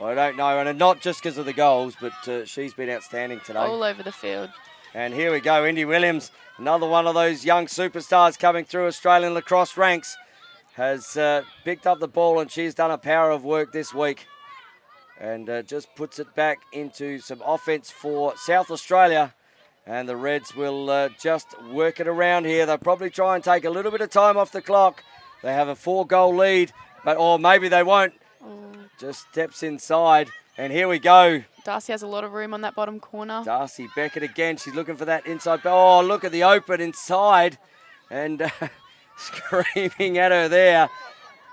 I don't know. And not just because of the goals, but she's been outstanding today. All over the field. And here we go, Indy Williams, another one of those young superstars coming through Australian lacrosse ranks, has picked up the ball and she's done a power of work this week. And just puts it back into some offense for South Australia. And the Reds will just work it around here. They'll probably try and take a little bit of time off the clock. They have a 4-goal lead, but or maybe they won't. Just steps inside, and here we go. Darcy has a lot of room on that bottom corner. Darcy Beckett again. She's looking for that inside. Oh, look at the open inside, and screaming at her there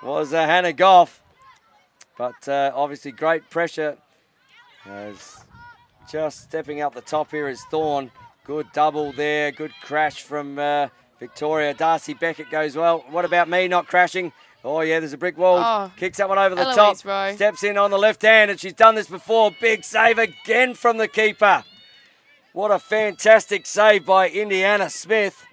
was Hannah Goff. But obviously great pressure. As just stepping up the top here is Thorne. Good double there. Good crash from Victoria. Darcy Beckett goes well. What about me not crashing? Oh, yeah, there's a brick wall. Oh, kicks that one over the Eloise top. Rowe. Steps in on the left hand, and she's done this before. Big save again from the keeper. What a fantastic save by Indiana Smith.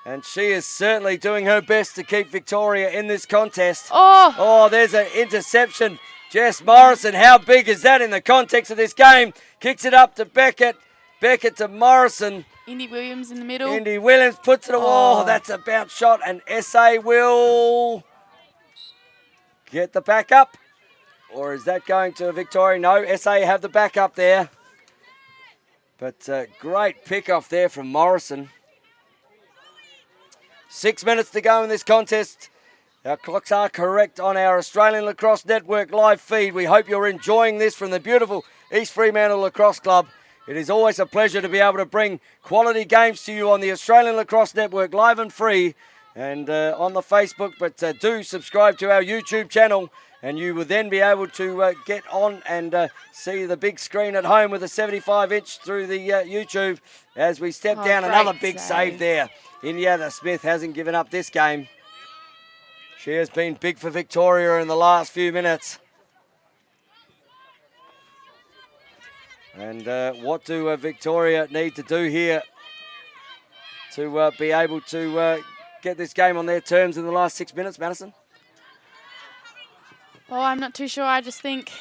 And she is certainly doing her best to keep Victoria in this contest. Oh, there's an interception. Jess Morrison, how big is that in the context of this game? Kicks it up to Beckett. Beckett to Morrison. Indy Williams in the middle. Indy Williams puts it away. That's a bounce shot, and SA will get the backup. Or is that going to Victoria? No, SA have the backup there. But great pick-off there from Morrison. 6 minutes to go in this contest. Our clocks are correct on our Australian Lacrosse Network live feed. We hope you're enjoying this from the beautiful East Fremantle Lacrosse Club. It is always a pleasure to be able to bring quality games to you on the Australian Lacrosse Network live and free and on the Facebook. But do subscribe to our YouTube channel and you will then be able to get on and see the big screen at home with a 75-inch through the YouTube as we step down. Another big save there. Indiana Smith hasn't given up this game. She has been big for Victoria in the last few minutes. And what do Victoria need to do here to be able to get this game on their terms in the last 6 minutes, Madison? Oh, I'm not too sure. I just think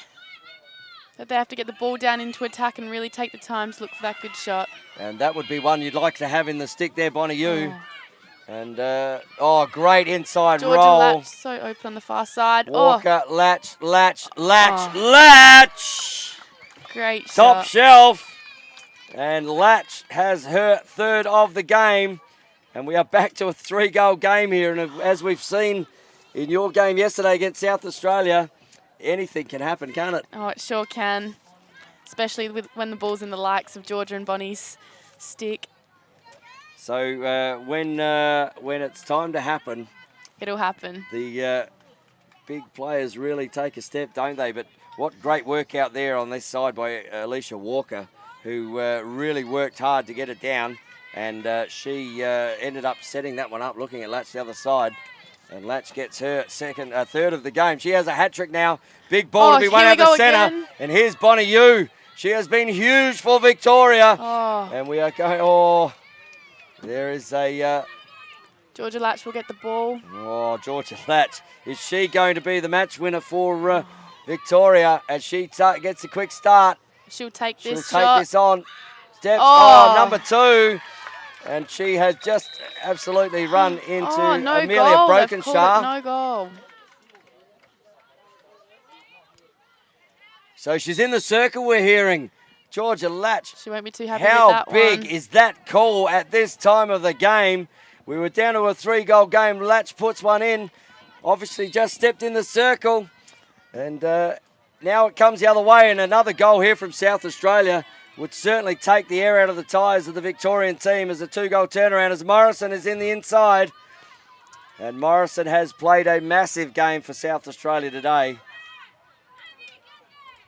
that they have to get the ball down into attack and really take the time to look for that good shot. And that would be one you'd like to have in the stick there, Bonnie Yu. And, great inside Georgia roll. Latch so open on the far side. Walker, Latch. Great shot. Top shelf. And Latch has her third of the game. And we are back to a 3-goal game here. And as we've seen in your game yesterday against South Australia, anything can happen, can't it? Oh, it sure can. Especially when the ball's in the likes of Georgia and Bonnie's stick. So when it's time to happen, it'll happen. The big players really take a step, don't they? But what great work out there on this side by Alicia Walker, who really worked hard to get it down. And she ended up setting that one up, looking at Latch the other side. And Latch gets her third of the game. She has a hat-trick now. Big ball to be won out the centre. Again. And here's Bonnie Yu. She has been huge for Victoria. And we are going, there is a... Georgia Latch will get the ball. Oh, Georgia Latch. Is she going to be the match winner for Victoria as she gets a quick start? She'll take this She'll take this on. Steps number 2. And she has just absolutely run into Amelia Brokenshire. No goal. So she's in the circle, we're hearing. Georgia Latch. She won't be too happy with that one. How big is that call at this time of the game? We were down to a 3-goal game. Latch puts one in. obviously just stepped in the circle. And now it comes the other way, and another goal here from South Australia would certainly take the air out of the tyres of the Victorian team as a 2-goal turnaround as Morrison is in the inside. And Morrison has played a massive game for South Australia today,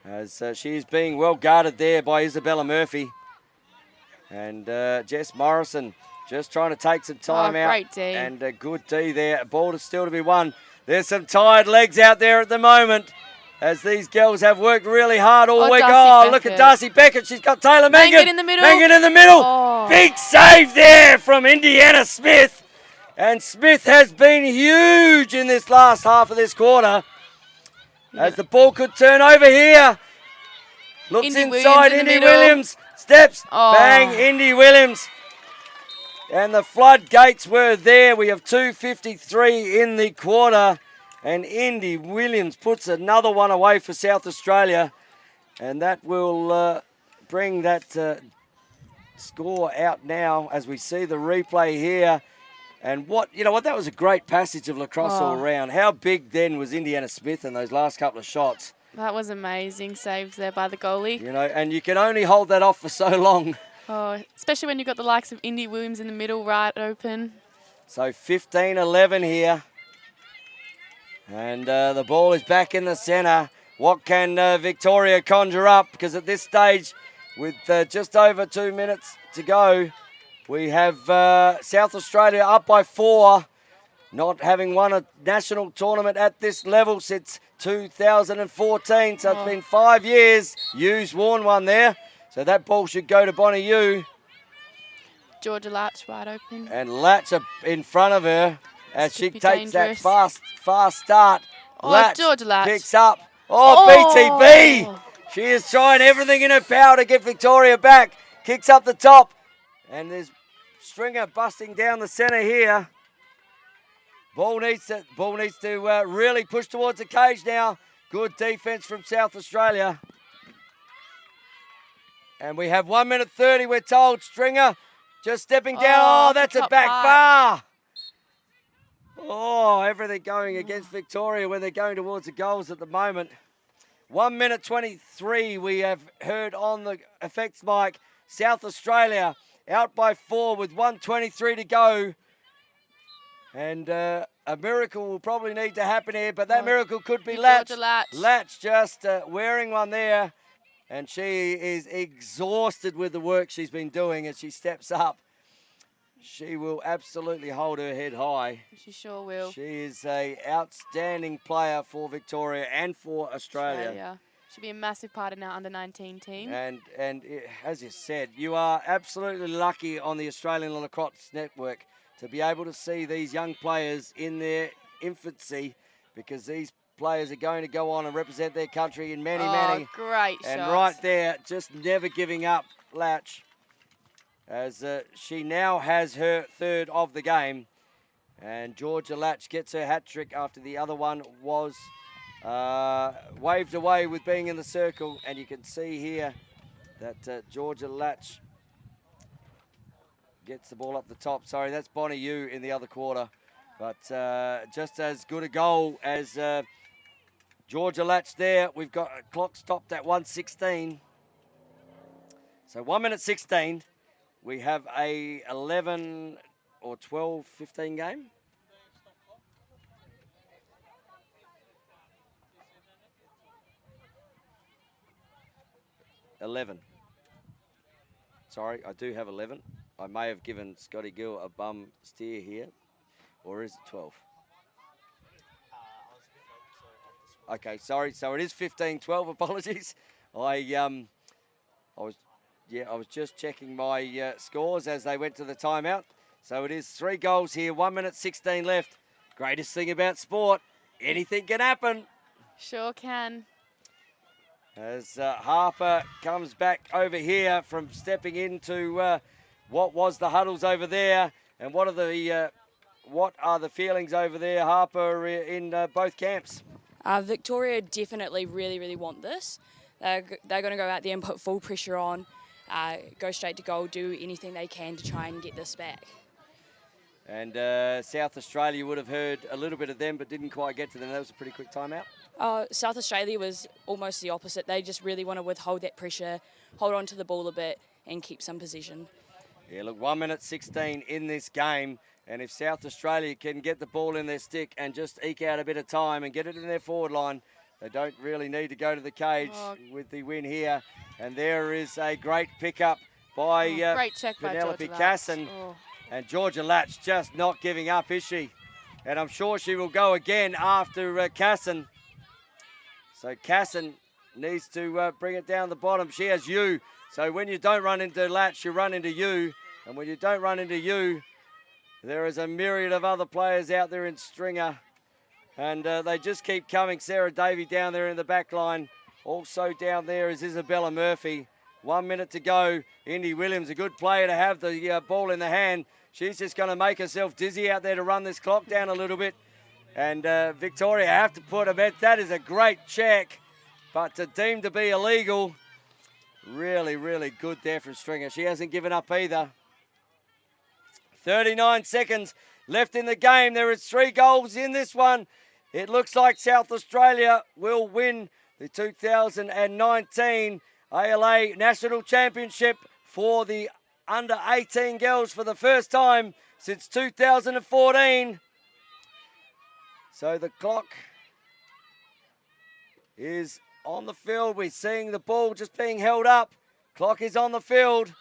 as she is being well guarded there by Isabella Murphy. And Jess Morrison just trying to take some time out. Great D. And a good D there. A ball is still to be won. There's some tired legs out there at the moment, as these girls have worked really hard all week. Oh, look at Darcy Beckett. She's got Taylor Mangan. In the middle. Mangan in the middle. Oh. Big save there from Indiana Smith. And Smith has been huge in this last half of this quarter. As the ball could turn over here. Looks inside, Indy Williams. Steps, bang, Indy Williams. And the floodgates were there. We have 2:53 in the quarter. And Indy Williams puts another one away for South Australia. And that will bring that score out now as we see the replay here. And that was a great passage of Lacrosse all around. How big then was Indiana Smith in those last couple of shots? That was amazing saves there by the goalie. And you can only hold that off for so long. Oh, especially when you've got the likes of Indy Williams in the middle, right open. So 15-11 here. And the ball is back in the centre. What can Victoria conjure up? Because at this stage, with just over 2 minutes to go, we have South Australia up by 4. Not having won a national tournament at this level since 2014. So it's been 5 years. U's won one there. So that ball should go to Bonnie U. Georgia Latch wide open. And Latch in front of her as she takes dangerous. that fast start. Latch Georgia Latch picks up. BTB. She is trying everything in her power to get Victoria back. Kicks up the top. And there's Stringer busting down the centre here. Ball needs to really push towards the cage now. Good defence from South Australia. And we have 1 minute 30, we're told. Stringer just stepping down. That's a back bar. Everything going against Victoria when they're going towards the goals at the moment. 1 minute 23 we have heard on the effects mic. South Australia out by 4 with 1:23 to go. And a miracle will probably need to happen here, but that miracle could be Latch. Latch just wearing one there. And she is exhausted with the work she's been doing as she steps up. She will absolutely hold her head high. She sure will. She is an outstanding player for Victoria and for Australia. She'll be a massive part in our under-19 team. And as you said, you are absolutely lucky on the Australian Lacrosse Network to be able to see these young players in their infancy, because these players are going to go on and represent their country in many. Great and shots. Right there, just never giving up, Latch, as she now has her third of the game. And Georgia Latch gets her hat trick after the other one was waved away with being in the circle. And you can see here that Georgia Latch gets the ball up the top. Sorry, that's Bonnie U in the other quarter. But just as good a goal as Georgia Latch there. We've got a clock stopped at 1:16. So 1 minute 16. We have a 11 or 12, 15 game. $11. Sorry, I do have 11. I may have given Scotty Gill a bum steer here. Or is it 12? Okay, sorry. So it is 15-12. Apologies. I was just checking my scores as they went to the timeout. So it is 3 goals here, 1 minute 16 left. Greatest thing about sport, anything can happen. Sure can. As Harper comes back over here from stepping into what was the huddles over there, and what are the feelings over there, Harper, in both camps? Victoria definitely really want this. They're going to go out there and put full pressure on, go straight to goal, do anything they can to try and get this back. And South Australia would have heard a little bit of them, but didn't quite get to them. That was a pretty quick timeout. South Australia was almost the opposite. They just really want to withhold that pressure, hold on to the ball a bit and keep some possession. Yeah, look, 1 minute 16 in this game. And if South Australia can get the ball in their stick and just eke out a bit of time and get it in their forward line, they don't really need to go to the cage with the win here. And there is a great pickup by great check by Penelope Georgia Casson. And Georgia Latch just not giving up, is she? And I'm sure she will go again after Casson. So Casson needs to bring it down the bottom. She has you. So when you don't run into Latch, you run into you. And when you don't run into you, there is a myriad of other players out there in Stringer. And they just keep coming. Sarah Davey down there in the back line. Also down there is Isabella Murphy. 1 minute to go. Indy Williams, a good player to have the ball in the hand. She's just going to make herself dizzy out there to run this clock down a little bit. And Victoria have to put a bet. That is a great check, but deemed to be illegal. Really, really good there from Stringer. She hasn't given up either. 39 seconds left in the game. There is 3 goals in this one. It looks like South Australia will win the 2019 ALA National Championship for the under 18 girls for the first time since 2014. So the clock is on the field. We're seeing the ball just being held up. Clock is on the field.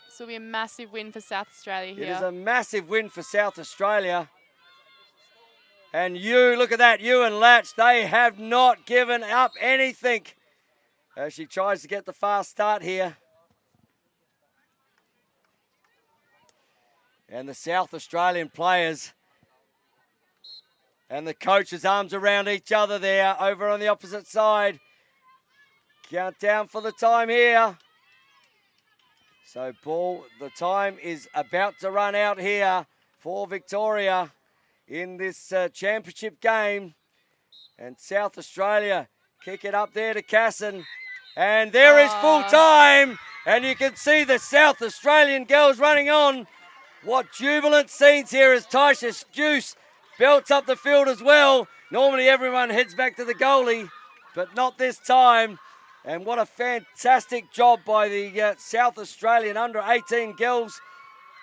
This will be a massive win for South Australia here. It is a massive win for South Australia. And you, look at that, you and Latch, they have not given up anything as she tries to get the fast start here. And the South Australian players and the coaches' arms around each other there over on the opposite side. Countdown for the time here. So the time is about to run out here for Victoria in this championship game. And South Australia kick it up there to Casson. And there is full time. And you can see the South Australian girls running on. What jubilant scenes here as Taisha Juice belts up the field as well. Normally everyone heads back to the goalie, but not this time. And what a fantastic job by the South Australian under-18 girls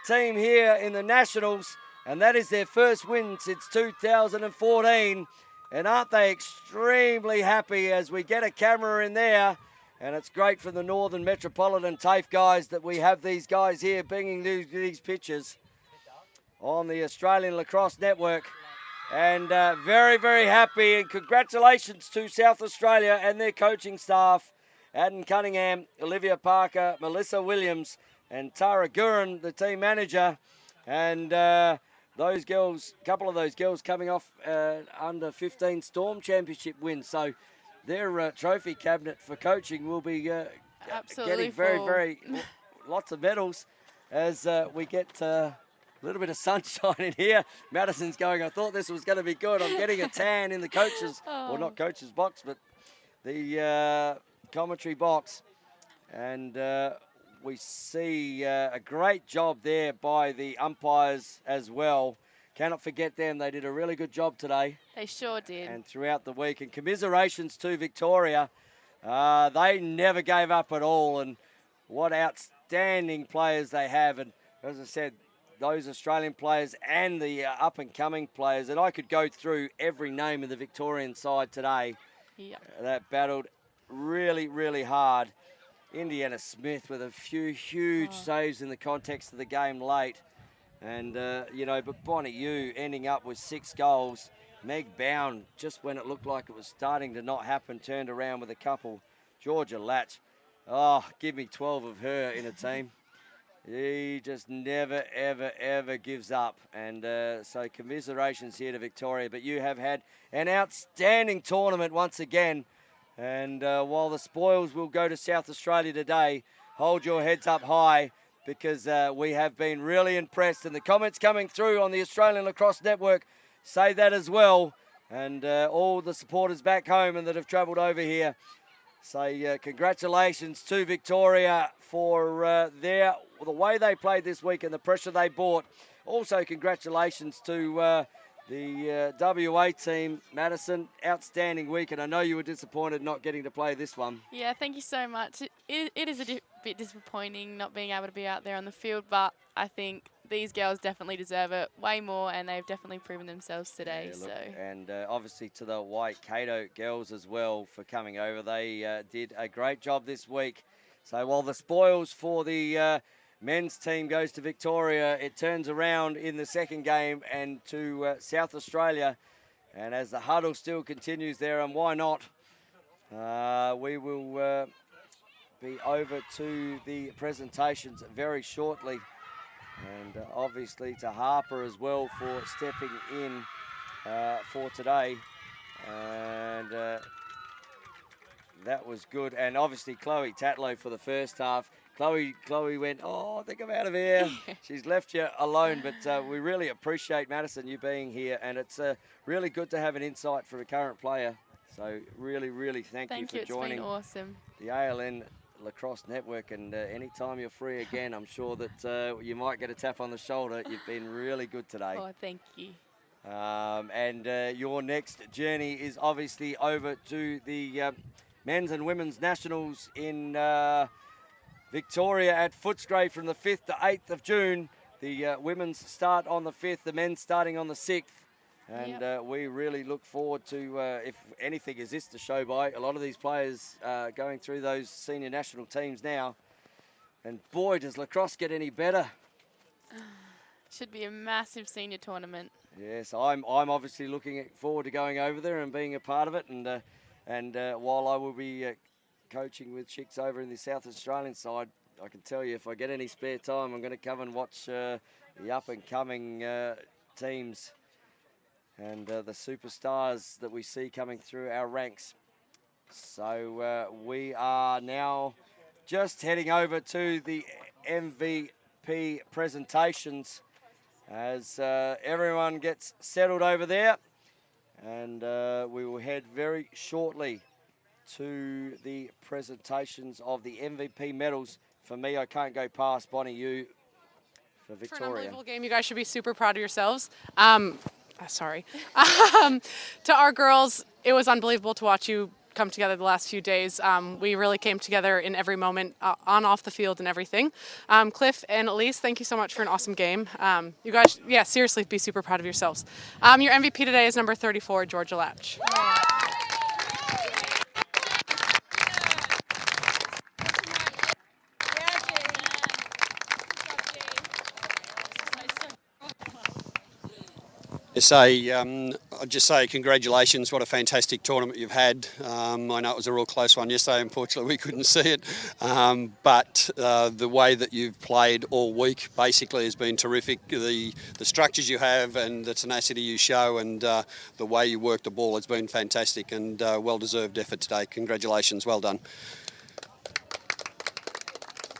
team here in the Nationals. And that is their first win since 2014. And aren't they extremely happy as we get a camera in there. And it's great for the Northern Metropolitan TAFE guys that we have these guys here bringing these pictures on the Australian Lacrosse Network. And very, very happy, and congratulations to South Australia and their coaching staff. Adam Cunningham, Olivia Parker, Melissa Williams, and Tara Gurin, the team manager. And those girls, a couple of those girls coming off under 15 Storm Championship wins. So their trophy cabinet for coaching will be getting very, very lots of medals as we get a little bit of sunshine in here. Madison's going, I thought this was going to be good. I'm getting a tan in the coaches, or not coaches box, but the commentary box. And we see a great job there by the umpires as well. Cannot forget them. They did a really good job today. They sure did. And throughout the week. And commiserations to Victoria. They never gave up at all. And what outstanding players they have. And as I said, those Australian players and the up-and-coming players. And I could go through every name of the Victorian side today that battled really, really hard. Indiana Smith with a few huge saves in the context of the game late. And, but Bonnie Yu ending up with 6 goals. Meg Bound, just when it looked like it was starting to not happen, turned around with a couple. Georgia Latch, give me 12 of her in a team. He just never, ever, ever gives up. And so commiserations here to Victoria. But you have had an outstanding tournament once again. And while the spoils will go to South Australia today, hold your heads up high because we have been really impressed. And the comments coming through on the Australian Lacrosse Network say that as well. And all the supporters back home and that have travelled over here say congratulations to Victoria for the way they played this week and the pressure they brought. Also, congratulations to the WA team. Madison, outstanding week, and I know you were disappointed not getting to play this one. Yeah, thank you so much. It is a bit disappointing not being able to be out there on the field, but I think these girls definitely deserve it way more, and they've definitely proven themselves today. Yeah, look, so. And obviously to the Waikato girls as well for coming over. They did a great job this week. So while the spoils for the men's team goes to Victoria, it turns around in the second game and to South Australia. And as the huddle still continues there, and why not, we will be over to the presentations very shortly. And obviously to Harper as well for stepping in for today. And that was good. And obviously Chloe Tatlow for the first half. Chloe went, oh, I think I'm out of here. She's left you alone, but we really appreciate, Madison, you being here. And it's really good to have an insight from a current player. So really, really thank you for joining. It's been awesome. The ALN Lacrosse Network, and anytime you're free again, I'm sure that you might get a tap on the shoulder. You've been really good today. Oh, thank you. And your next journey is obviously over to the men's and women's nationals in Victoria at Footscray from the 5th to 8th of June. The women's start on the 5th, the men's starting on the 6th. And we really look forward to, if anything is this to show by, a lot of these players going through those senior national teams now. And boy, does lacrosse get any better. Should be a massive senior tournament. Yes, I'm obviously looking forward to going over there and being a part of it. And while I will be coaching with chicks over in the South Australian side, I can tell you if I get any spare time, I'm going to come and watch the up-and-coming teams and the superstars that we see coming through our ranks. So we are now just heading over to the MVP presentations as everyone gets settled over there. And we will head very shortly to the presentations of the MVP medals. For me, I can't go past Bonnie Yu for Victoria. For an unbelievable game, you guys should be super proud of yourselves. Sorry. To our girls, it was unbelievable to watch you come together the last few days. We really came together in every moment, on, off the field and everything. Cliff and Elise, thank you so much for an awesome game. You guys, yeah, seriously, be super proud of yourselves. Your MVP today is number 34, Georgia Latch. I'd just say congratulations, what a fantastic tournament you've had. I know it was a real close one yesterday, unfortunately we couldn't see it, but the way that you've played all week basically has been terrific. The structures you have and the tenacity you show and the way you work the ball has been fantastic, and well-deserved effort today. Congratulations, well done.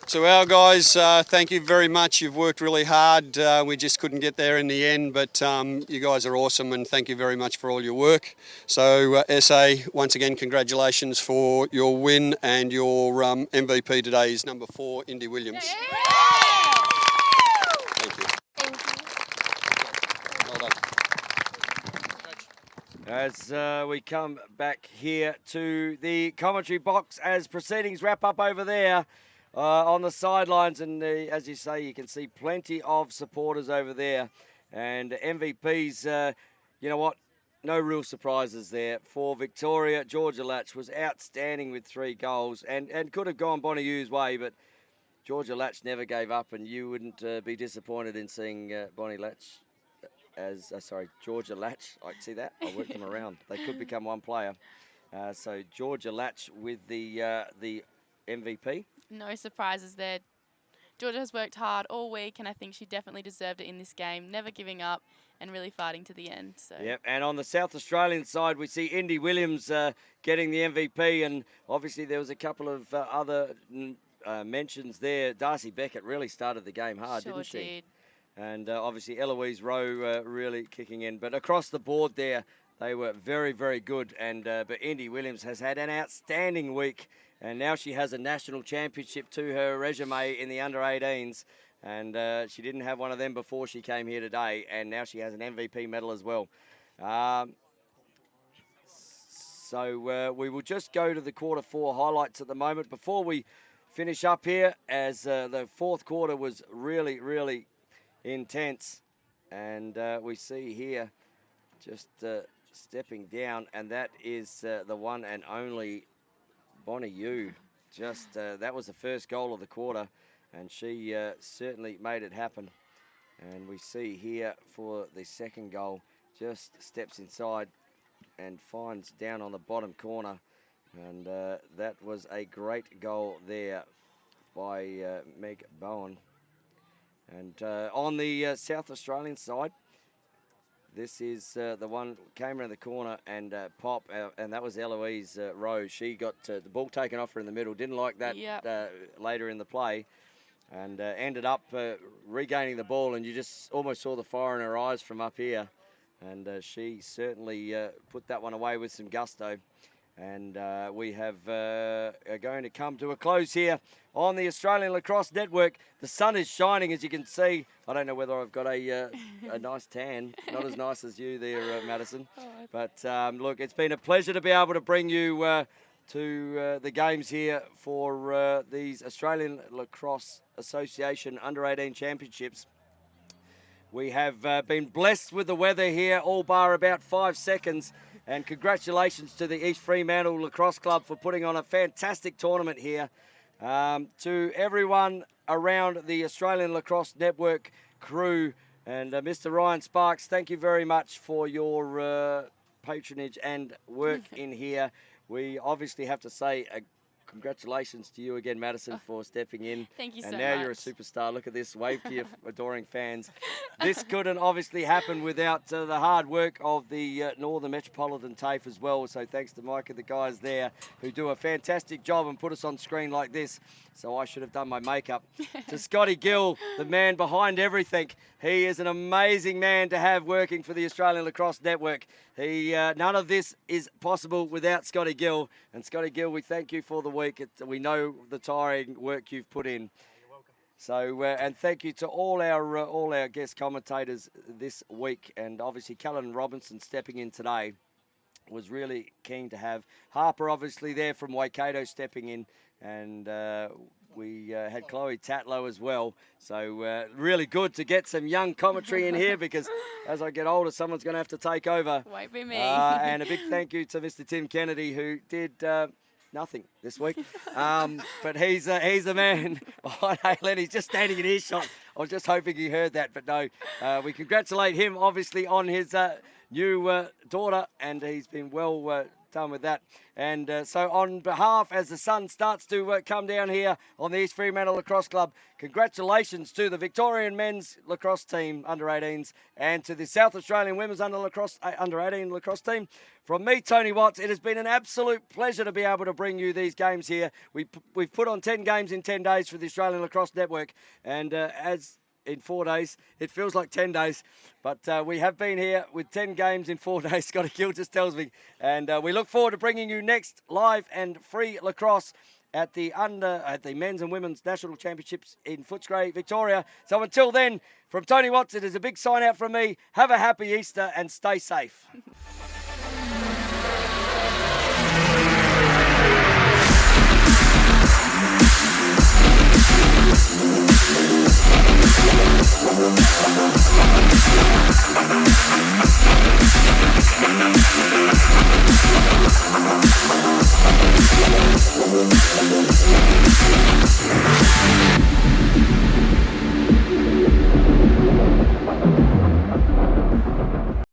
So our guys, thank you very much. You've worked really hard. We just couldn't get there in the end, but you guys are awesome, and thank you very much for all your work. So SA, once again, congratulations for your win, and your MVP today is number 4, Indy Williams. Yeah. Thank you. Well done. As we come back here to the commentary box as proceedings wrap up over there. On the sidelines, and as you say, you can see plenty of supporters over there. And MVPs, you know what? No real surprises there. For Victoria, Georgia Latch was outstanding with 3 goals and could have gone Bonnie Yu's way, but Georgia Latch never gave up, and you wouldn't be disappointed in seeing Bonnie Latch as, Georgia Latch. I see that. I worked them around. They could become one player. So Georgia Latch with the MVP. No surprises there. Georgia has worked hard all week, and I think she definitely deserved it in this game, never giving up and really fighting to the end. So. Yep, and on the South Australian side, we see Indy Williams getting the MVP, and obviously there was a couple of other mentions there. Darcy Beckett really started the game hard, didn't she? Did. And obviously Eloise Rowe really kicking in. But across the board there, They were very, very good. And but Indy Williams has had an outstanding week. And now she has a national championship to her resume in the under-18s. And she didn't have one of them before she came here today. And now she has an MVP medal as well. So we will just go to the quarter 4 highlights at the moment. Before we finish up here, as the fourth quarter was really, really intense. And we see here just stepping down, and that is the one and only Bonnie Yu. Just that was the first goal of the quarter, and she certainly made it happen. And we see here for the second goal, just steps inside and finds down on the bottom corner. And that was a great goal there by Meg Bowen. And on the South Australian side, this is the one came around the corner and pop, and that was Eloise Rose. She got the ball taken off her in the middle, didn't like that later in the play, and ended up regaining the ball, and you just almost saw the fire in her eyes from up here. And she certainly put that one away with some gusto. And we are going to come to a close here on the Australian Lacrosse Network. The sun is shining, as you can see. I don't know whether I've got a nice tan. Not as nice as you there, Madison. But look, it's been a pleasure to be able to bring you to the games here for these Australian Lacrosse Association Under-18 Championships. We have been blessed with the weather here, all bar about 5 seconds. And congratulations to the East Fremantle Lacrosse Club for putting on a fantastic tournament here. To everyone around the Australian Lacrosse Network crew and Mr. Ryan Sparks, thank you very much for your patronage and work in here. We obviously have to say congratulations to you again, Madison, for stepping in. Thank you so much. much. And now you're a superstar. Look at this. Wave to your adoring fans. This couldn't obviously happen without the hard work of the Northern Metropolitan TAFE as well. So thanks to Mike and the guys there who do a fantastic job and put us on screen like this. So I should have done my makeup. To Scotty Gill, the man behind everything. He is an amazing man to have working for the Australian Lacrosse Network. None of this is possible without Scotty Gill. And Scotty Gill, we thank you for the week. We know the tiring work you've put in. You're welcome. So, and thank you to all our guest commentators this week. And obviously, Callan Robinson stepping in today was really keen to have. Harper obviously there from Waikato stepping in. And we had Chloe Tatlow as well. So really good to get some young commentary in here, because as I get older, someone's going to have to take over. Won't be me. And a big thank you to Mr. Tim Kennedy, who did nothing this week. But he's the man behind Halen. He's just standing in earshot. I was just hoping he heard that, but no. We congratulate him, obviously, on his new daughter, and he's been well done with that. And so on behalf, as the sun starts to come down here on the East Fremantle Lacrosse Club, congratulations to the Victorian men's lacrosse team under-18s and to the South Australian women's under-18 lacrosse team. From me, Tony Watts, it has been an absolute pleasure to be able to bring you these games here. We've put on 10 games in 10 days for the Australian Lacrosse Network, and as in 4 days. It feels like 10 days. But we have been here with 10 games in 4 days, Scotty Gill just tells me. And we look forward to bringing you next live and free lacrosse at the men's and women's national championships in Footscray, Victoria. So until then, from Tony Watts, it is a big sign out from me. Have a happy Easter and stay safe. We'll be right back.